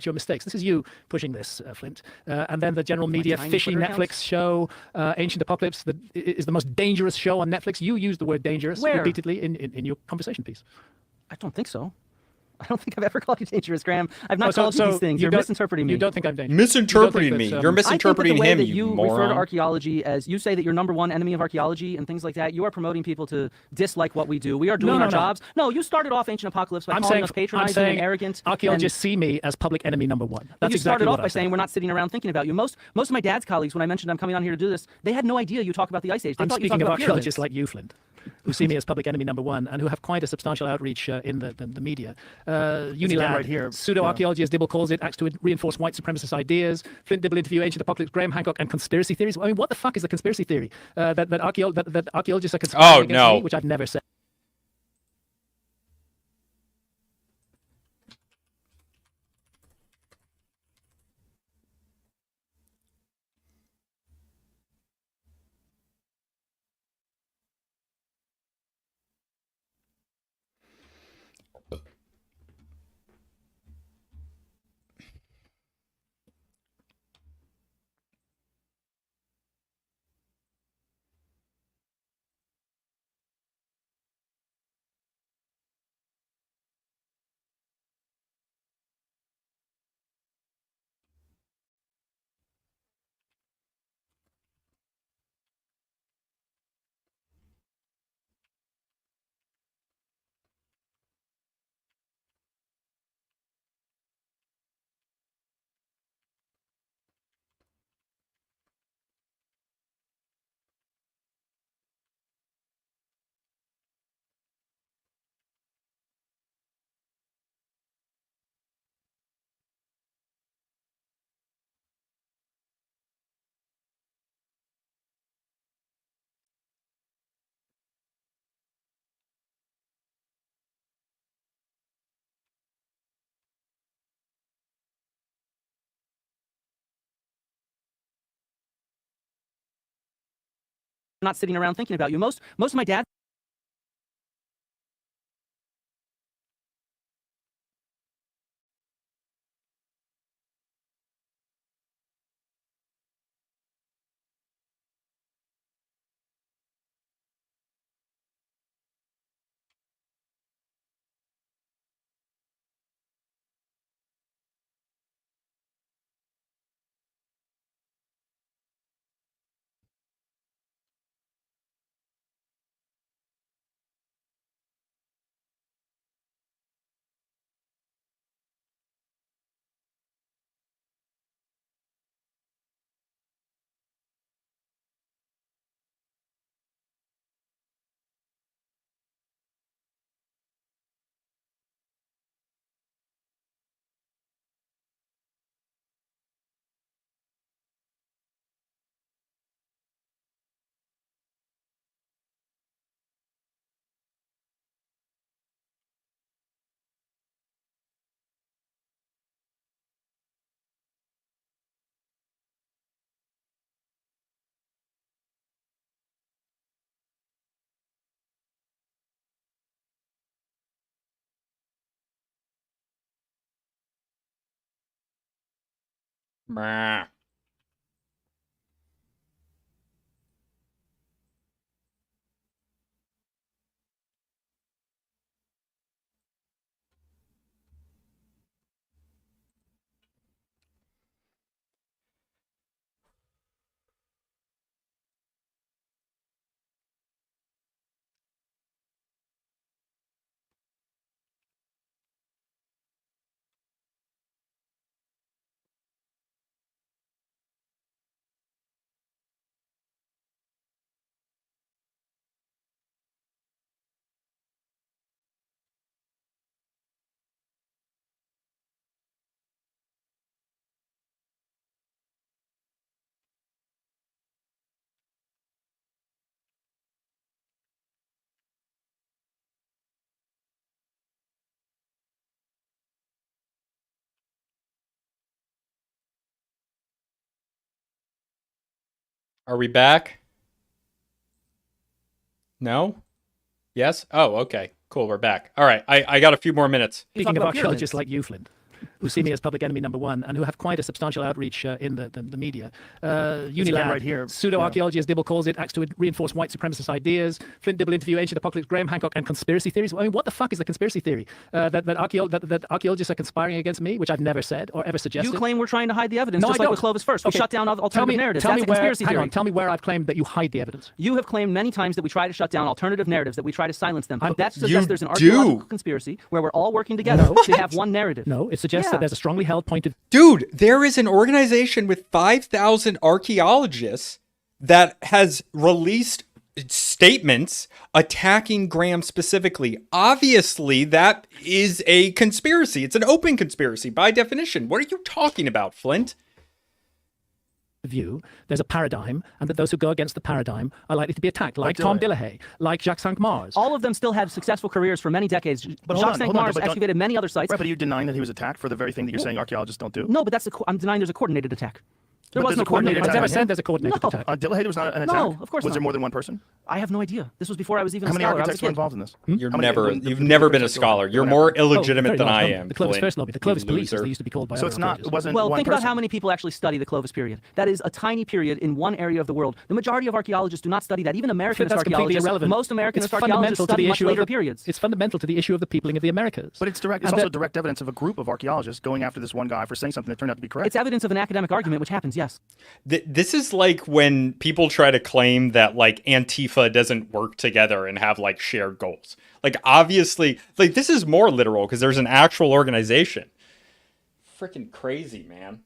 your mistakes. This is you pushing this, Flint. And then the general media tiny fishy Twitter Netflix accounts? show, Ancient Apocalypse, that is the most dangerous show on Netflix. You used the word dangerous Where? repeatedly in your conversation piece. I don't think so. I don't think I've ever called you dangerous, Graham. I've not Oh, called you these things. You're don't- misinterpreting me. You don't think I'm dangerous? Misinterpreting You don't me. think that, You're I think that misinterpreting the way him, that you you refer to moron. archaeology as you say that you're number one enemy of archaeology and things like that, you are promoting people to dislike what we do. We are doing no, our no. jobs. No, you started off Ancient Apocalypse by calling us patronizing and arrogant. archaeologists see me as public enemy number one. But That's you exactly started what off I'm by saying we're not sitting around thinking about you. Most of my dad's colleagues, when I mentioned I'm coming on here to do this, they had no idea you talk about the Ice Age. They I'm thought you speaking talked of about archaeologists pyramids. like you, Flint, who see me as public enemy number one and who have quite a substantial outreach in the media. Unilad, right here. pseudo-archaeology, as Dibble calls it, acts to reinforce white supremacist ideas. Flint Dibble interview, Ancient Apocalypse, Graham Hancock, and conspiracy theories. I mean, what the fuck is a conspiracy theory? That archaeologists are conspiring Oh, against no. me, which I've never said. not sitting around thinking about you. Most of my dad. Meh. Are we back? No? Yes? Oh, okay. Cool, we're back. All right, I got a few more minutes. Speaking of about archaeologists pyramids. like you, Flint, who see me as public enemy number one and who have quite a substantial outreach in the media. Unilad, right here. pseudo-archaeology, as Dibble calls it, acts to reinforce white supremacist ideas. Flint Dibble interview ancient apocalypse, Graham Hancock, and conspiracy theories. I mean, what the fuck is the conspiracy theory? That archaeologists are conspiring against me, which I've never said or ever suggested. You claim we're trying to hide the evidence, No, just I like don't. with Clovis first. We Okay. shut down alternative narratives. Tell That's me a where, conspiracy hang theory. on, tell me where I've claimed that you hide the evidence. You have claimed many times that we try to shut down alternative narratives, that we try to silence them. But that You suggests there's an do. archaeological conspiracy where we're all working together to have one narrative. No, it suggests Yeah. that there's a strongly held point of Dude, there is an organization with 5,000 archaeologists that has released statements attacking Graham specifically. Obviously, that is a conspiracy. It's an open conspiracy by definition. What are you talking about, Flint? view. There's a paradigm, and that those who go against the paradigm are likely to be attacked, like Tom Dillahay, like Jacques Cinq-Mars. All of them still had successful careers for many decades. But hold Jacques on, Cinq-Mars but don't- excavated many other sites. Right, but are you denying that he was attacked for the very thing that you're saying archaeologists don't do? No, but I'm denying there's a coordinated attack. There But was there's no a coordinated coordinated I've attack never on him? said there's a coordinated No. attack. Dillahay, there was not an attack? No, of course Was not. there more than one person? I have no idea. This was before I was even How a many scholar. I was a architects were kid. involved in this? You've How many- never, the- you've the never been a architects were- scholar. You're whatever. more Oh, illegitimate very than large I number. am. The Clovis Flint, First Lobby, the you Clovis Police, as loser. they used to be called by So our it's not, it archaeologists. wasn't Well, one think person. about how many people actually study the Clovis period. That is a tiny period in one area of the world. The majority of archaeologists do not study that. Even Americanist That's completely archaeologists, irrelevant. most Americanist It's archaeologists fundamental to study the much issue of later the periods. It's fundamental to the issue of the peopling of the Americas. But it's direct. It's And also that- direct evidence of a group of archaeologists going after this one guy for saying something that turned out to be correct. It's evidence of an academic argument, which happens, yes. This is like when people try to claim that like Antifa doesn't work together and have like shared goals. Like obviously, like this is more literal because there's an actual organization. Freaking crazy, man.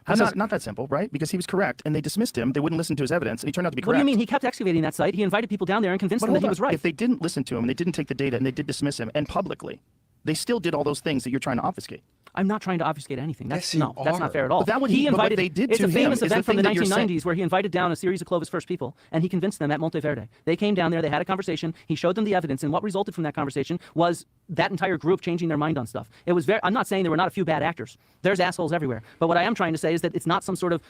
But not that simple, right? Because he was correct, and they dismissed him. They wouldn't listen to his evidence, and he turned out to be What do correct. you mean? He kept excavating that site. He invited people down there and convinced But them that hold he on. was right. If they didn't listen to him and they didn't take the data and they did dismiss him, and publicly, they still did all those things that you're trying to obfuscate. I'm not trying to obfuscate anything. That's Yes, you that's are. not fair at all. But that would he but what invited. they did it's to a famous him is the event from the thing that you're saying. 1990s where he invited down a series of Clovis First people, and he convinced them at Monteverde. They came down there, they had a conversation, he showed them the evidence, and what resulted from that conversation was that entire group changing their mind on stuff. It was very. I'm not saying there were not a few bad actors. There's assholes everywhere. But what I am trying to say is that it's not some sort of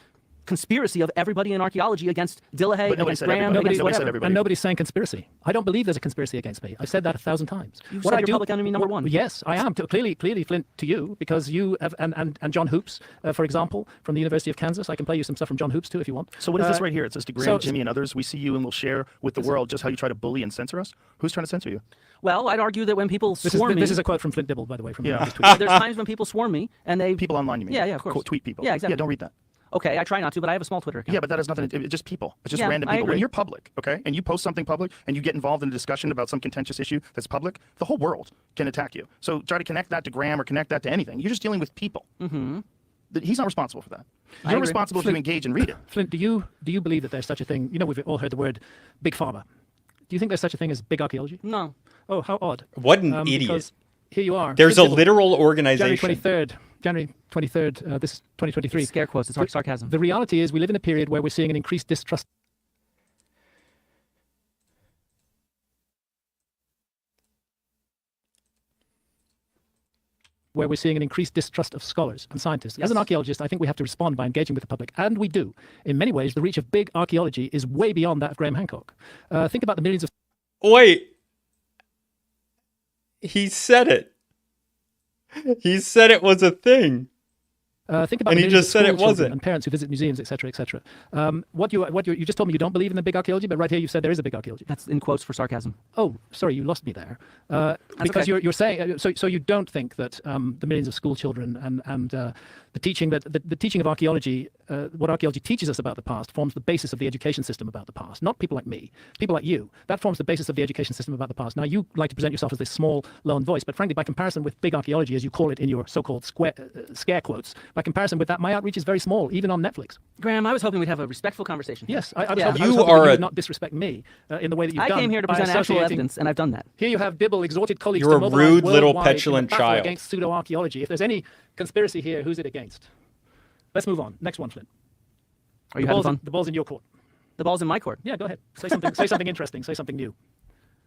conspiracy of everybody in archaeology against Dillahay, But nobody against said Graham, everybody. against Nobody whatever. said everybody. And nobody's saying conspiracy. I don't believe there's a conspiracy against me. I've said that 1,000 times. You What said I you're do- public enemy number one. Yes, I am. Clearly, Flint, to you, because you have, and John Hoops, for example, from the University of Kansas. I can play you some stuff from John Hoops too, if you want. So what is this right here? It says to Graham, so- Jimmy, and others, we see you and we'll share with the world just how you try to bully and censor us. Who's trying to censor you? Well, I'd argue that when people This swarm me, is a quote from Flint Dibble, by the way, from Yeah. his tweet. there's times when people swarm me and they People online, you mean? Yeah, of course. Tweet people. Yeah, exactly. Yeah, don't read that. Okay, I try not to, but I have a small Twitter account. Yeah, but that has nothing. It's just people. It's just Yeah, random I people. When agree. you're public, okay, and you post something public, and you get involved in a discussion about some contentious issue that's public, the whole world can attack you. So try to connect that to Graham or connect that to anything. You're just dealing with people. Mm-hmm. He's not responsible for that. I You're agree. responsible if you engage and read it. Flint, do you believe that there's such a thing? You know, we've all heard the word big pharma. Do you think there's such a thing as big archaeology? No. Oh, how odd. What an Because idiot. here you are. There's a Flint Dibble, literal January organization. 23rd. January 23rd. This is 2023. Scare quotes. It's sarcasm. The reality is we live in a period where we're seeing an increased distrust. Where we're seeing an increased distrust of scholars and scientists. As an archaeologist, I think we have to respond by engaging with the public, and we do. In many ways, the reach of big archaeology is way beyond that of Graham Hancock. Think about the millions of Wait. He said it. He said it was a thing. think about And the he millions just of said school it children wasn't. and parents who visit museums, etc., etc. You just told me you don't believe in the big archaeology, but right here you said there is a big archaeology. That's in quotes for sarcasm. Oh, sorry, you lost me there. Because okay. you're saying so you don't think that the millions of school children and the teaching that the teaching of archaeology, what archaeology teaches us about the past, forms the basis of the education system about the past. Not people like me, people like you. That forms the basis of the education system about the past. Now you like to present yourself as this small lone voice, but frankly, by comparison with big archaeology, as you call it in your so-called scare quotes, by comparison with that, my outreach is very small, even on Netflix. Graham, I was hoping we'd have a respectful conversation. Yes, I was Yeah. hoping, I was You hoping that are you a- would not disrespect me in the way that you've I done. came here to by present actual associating- evidence, and I've done that. Here you have Dibble exhorted colleagues You're to a mobilize rude little worldwide in a petulant battle child. against pseudo-archaeology. If there's any conspiracy here, who's it against? Let's move on. Next one, Flint. Are you the having ball's, fun? the ball's in your court. The ball's in my court. Yeah, go ahead. Say something. Say something interesting. Say something new.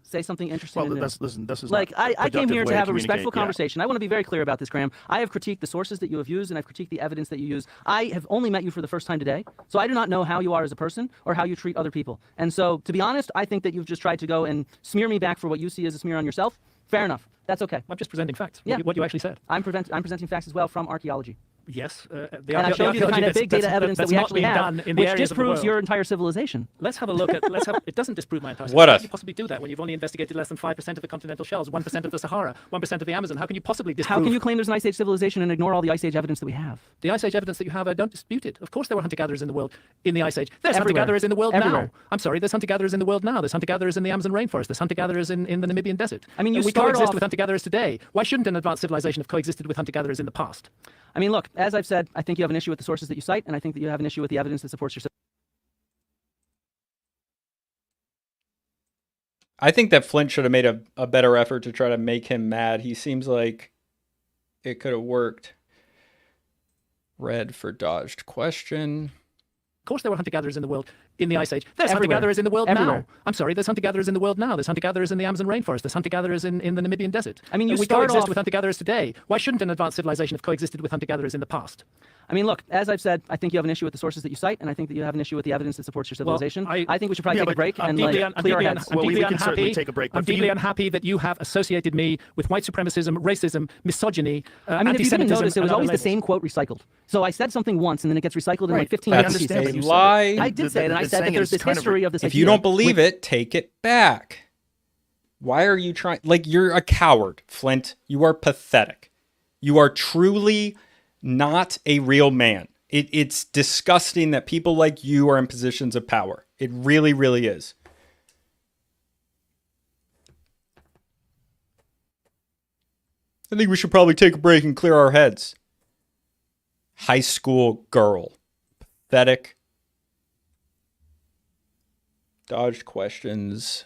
Say something interesting. Well, and new. this is Like, not I a came productive here to way have a communicate. respectful Yeah. conversation. I want to be very clear about this, Graham. I have critiqued the sources that you have used, and I've critiqued the evidence that you use. I have only met you for the first time today, so I do not know how you are as a person or how you treat other people. And so, to be honest, I think that you've just tried to go and smear me back for what you see as a smear on yourself. Fair enough. That's okay. I'm just presenting facts. Yeah. What you actually said. I'm presenting facts as well from archaeology. Yes. And I showed you the kind of big data evidence that we actually have, which disproves your entire civilization. Let's have a look at. It doesn't disprove my entire. What How a- can you possibly do that when you've only investigated less than 5% of the continental shelves, 1% of the Sahara, 1% of the Amazon? How can you possibly disprove? How can you claim there's an Ice Age civilization and ignore all the Ice Age evidence that we have? The Ice Age evidence that you have, I don't dispute it. Of course, there were hunter-gatherers in the world in the Ice Age. There's Everywhere. hunter-gatherers in the world Everywhere. now. I'm sorry, there's hunter-gatherers in the world now. There's hunter-gatherers in the Amazon rainforest. There's hunter-gatherers in the Namibian desert. I mean, you we start coexist off- with hunter-gatherers today. Why shouldn't an advanced civilization have coexisted with hunter-gatherers in the past? I mean, look, as I've said, I think you have an issue with the sources that you cite, and I think that you have an issue with the evidence that supports your. I think that Flint should have made a better effort to try to make him mad. He seems like it could have worked. Red for dodged question. Of course, there were hunter-gatherers in the world in the Ice Age. There's Everywhere. hunter-gatherers in the world Everywhere. now. I'm sorry, there's hunter-gatherers in the world now. There's hunter-gatherers in the Amazon rainforest. There's hunter-gatherers in the Namibian desert. I mean, you we start coexist off- with hunter-gatherers today. Why shouldn't an advanced civilization have coexisted with hunter-gatherers in the past? I mean, look, as I've said, I think you have an issue with the sources that you cite, and I think that you have an issue with the evidence that supports your civilization. I- I think we should probably Yeah, take a but break I'm and deeply like, I'm clear our deeply heads. I'm Well, we deeply can certainly unhappy. take a break, but I'm for deeply you- unhappy that you have associated me with white supremacism, racism, misogyny, I mean, if you didn't anti-Semitism, notice, it was and other always the labels. same quote recycled. So I said something once, and then it gets recycled in like Right. 15 I That's different understand, pieces. but you a said lie. it. I did say it, and I The said that saying there's is this kind of- history of this If idea. you don't believe it, take it back. Why are you trying? Like, you're a coward, Flint. You are pathetic. You are truly not a real man. It's disgusting that people like you are in positions of power. It really, really is. I think we should probably take a break and clear our heads. High school girl. Pathetic. Dodged questions.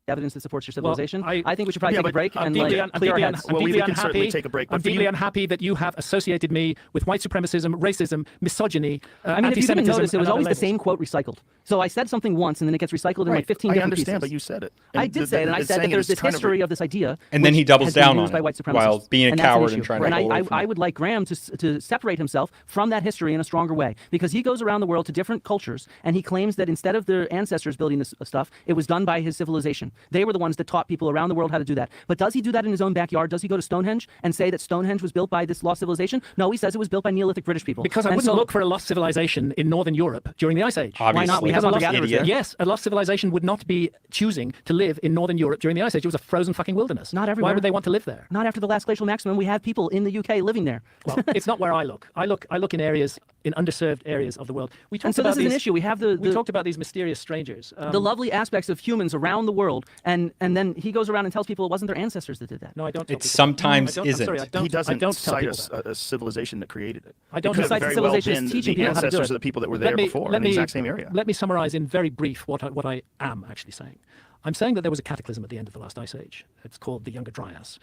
evidence that supports your Well, civilization. I think we should probably Yeah, take a but break I'm and deeply, like I'm clear our deeply, heads. I'm Well, we deeply can certainly unhappy. take a break, but I'm for deeply you- unhappy that you have associated me with white supremacism, racism, misogyny, I mean, if you didn't anti-Semitism, notice, it was and always other the same quote recycled. So I said something once, and then it gets recycled in like 15 I different understand, pieces. but you said it. I did say it, and I it's said that saying there's it's this kind of history of this idea, And then he which doubles has been down used on by it white supremacists, while being a and that's an coward issue. and trying to And go away from I it. would like Graham to separate himself from that history in a stronger way, because he goes around the world to different cultures, and he claims that instead of their ancestors building this stuff, it was done by his civilization. They were the ones that taught people around the world how to do that. But does he do that in his own backyard? Does he go to Stonehenge and say that Stonehenge was built by this lost civilization? No, he says it was built by Neolithic British people. Because I And wouldn't so- look for a lost civilization in northern Europe during the Ice Age. Obviously. Why not? We have Because a lost- hunter-gatherers there. Yes, a lost civilization would not be choosing to live in northern Europe during the Ice Age. It was a frozen fucking wilderness. Not Why everywhere. would they want to live there? Not after the last glacial maximum. We have people in the UK living there. Well, it's not where I look. I look in areas, in underserved areas of the world. We talked And so about this is an these- issue. We have We the talked about these mysterious strangers. the lovely aspects of humans around the world, and then he goes around and tells people it wasn't their ancestors that did that. No, I don't. Tell It people sometimes that. No, I don't, I'm sorry, isn't. I don't, He doesn't I don't tell cite people that. a civilization that created it. I don't It could tell have people very that. well Civilization is been teaching the people how to do ancestors it. of the people that were there before in the exact same area. Let me summarize in very brief what I am actually saying. I'm saying that there was a cataclysm at the end of the last ice age. It's called the Younger Dryas.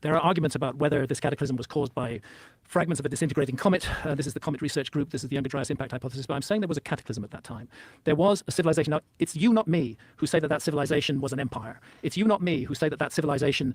There are arguments about whether this cataclysm was caused by fragments of a disintegrating comet. This is the Comet Research Group. This is the Younger Dryas Impact Hypothesis. But I'm saying there was a cataclysm at that time. There was a civilization. Now, it's you, not me, who say that that civilization was an empire. It's you, not me, who say that that civilization,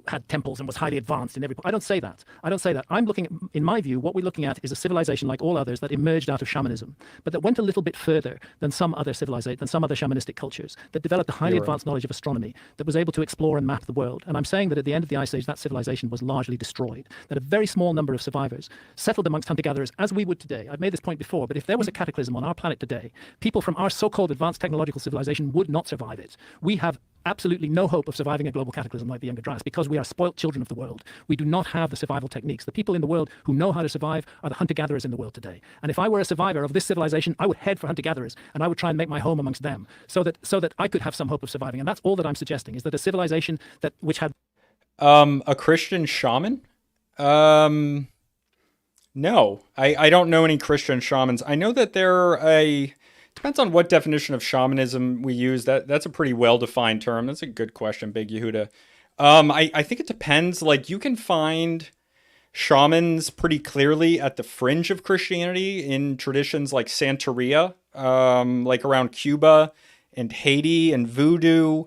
had temples and was highly advanced in every. I don't say that. I don't say that. I'm looking, in my view, what we're looking at is a civilization like all others that emerged out of shamanism, but that went a little bit further than some other civilization, than some other shamanistic cultures, that developed a highly advanced knowledge of astronomy, that was able to explore and map the world. And I'm saying that at the end of the Ice Age, that civilization was largely destroyed, that a very small number of survivors settled amongst hunter-gatherers as we would today. I've made this point before, but if there was a cataclysm on our planet today, people from our so-called advanced technological civilization would not survive it. We have absolutely no hope of surviving a global cataclysm like the Younger Dryas because we are spoilt children of the world. We do not have the survival techniques. The people in the world who know how to survive are the hunter-gatherers in the world today. And if I were a survivor of this civilization, I would head for hunter-gatherers and I would try and make my home amongst them so that I could have some hope of surviving. And that's all that I'm suggesting, is that a civilization which had A Christian shaman? No, I don't know any Christian shamans. I know that depends on what definition of shamanism we use. That's a pretty well-defined term. That's a good question, Big Yehuda. I think it depends. Like, you can find shamans pretty clearly at the fringe of Christianity in traditions like Santeria, like around Cuba and Haiti and voodoo.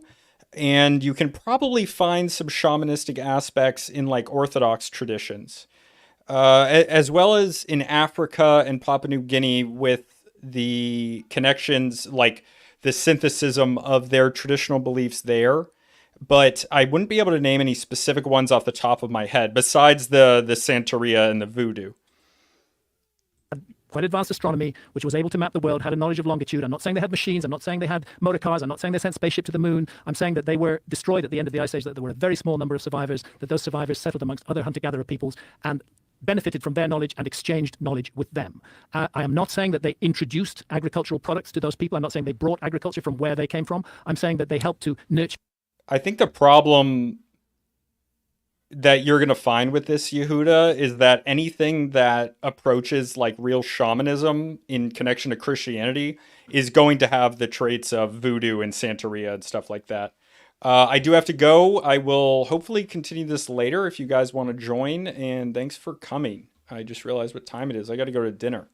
And you can probably find some shamanistic aspects in like Orthodox traditions, as well as in Africa and Papua New Guinea with the connections, like the synthesism of their traditional beliefs there. But I wouldn't be able to name any specific ones off the top of my head, besides the Santeria and the voodoo. quite advanced astronomy, which was able to map the world, had a knowledge of longitude. I'm not saying they had machines. I'm not saying they had motor cars. I'm not saying they sent spaceship to the moon. I'm saying that they were destroyed at the end of the Ice Age, that there were a very small number of survivors, that those survivors settled amongst other hunter-gatherer peoples and benefited from their knowledge and exchanged knowledge with them. I am not saying that they introduced agricultural products to those people. I'm not saying they brought agriculture from where they came from. I'm saying that they helped to nurture. I think the problem that you're going to find with this, Yehuda, is that anything that approaches like real shamanism in connection to Christianity is going to have the traits of voodoo and Santeria and stuff like that. I do have to go. I will hopefully continue this later if you guys want to join, and thanks for coming. I just realized what time it is. I got to go to dinner.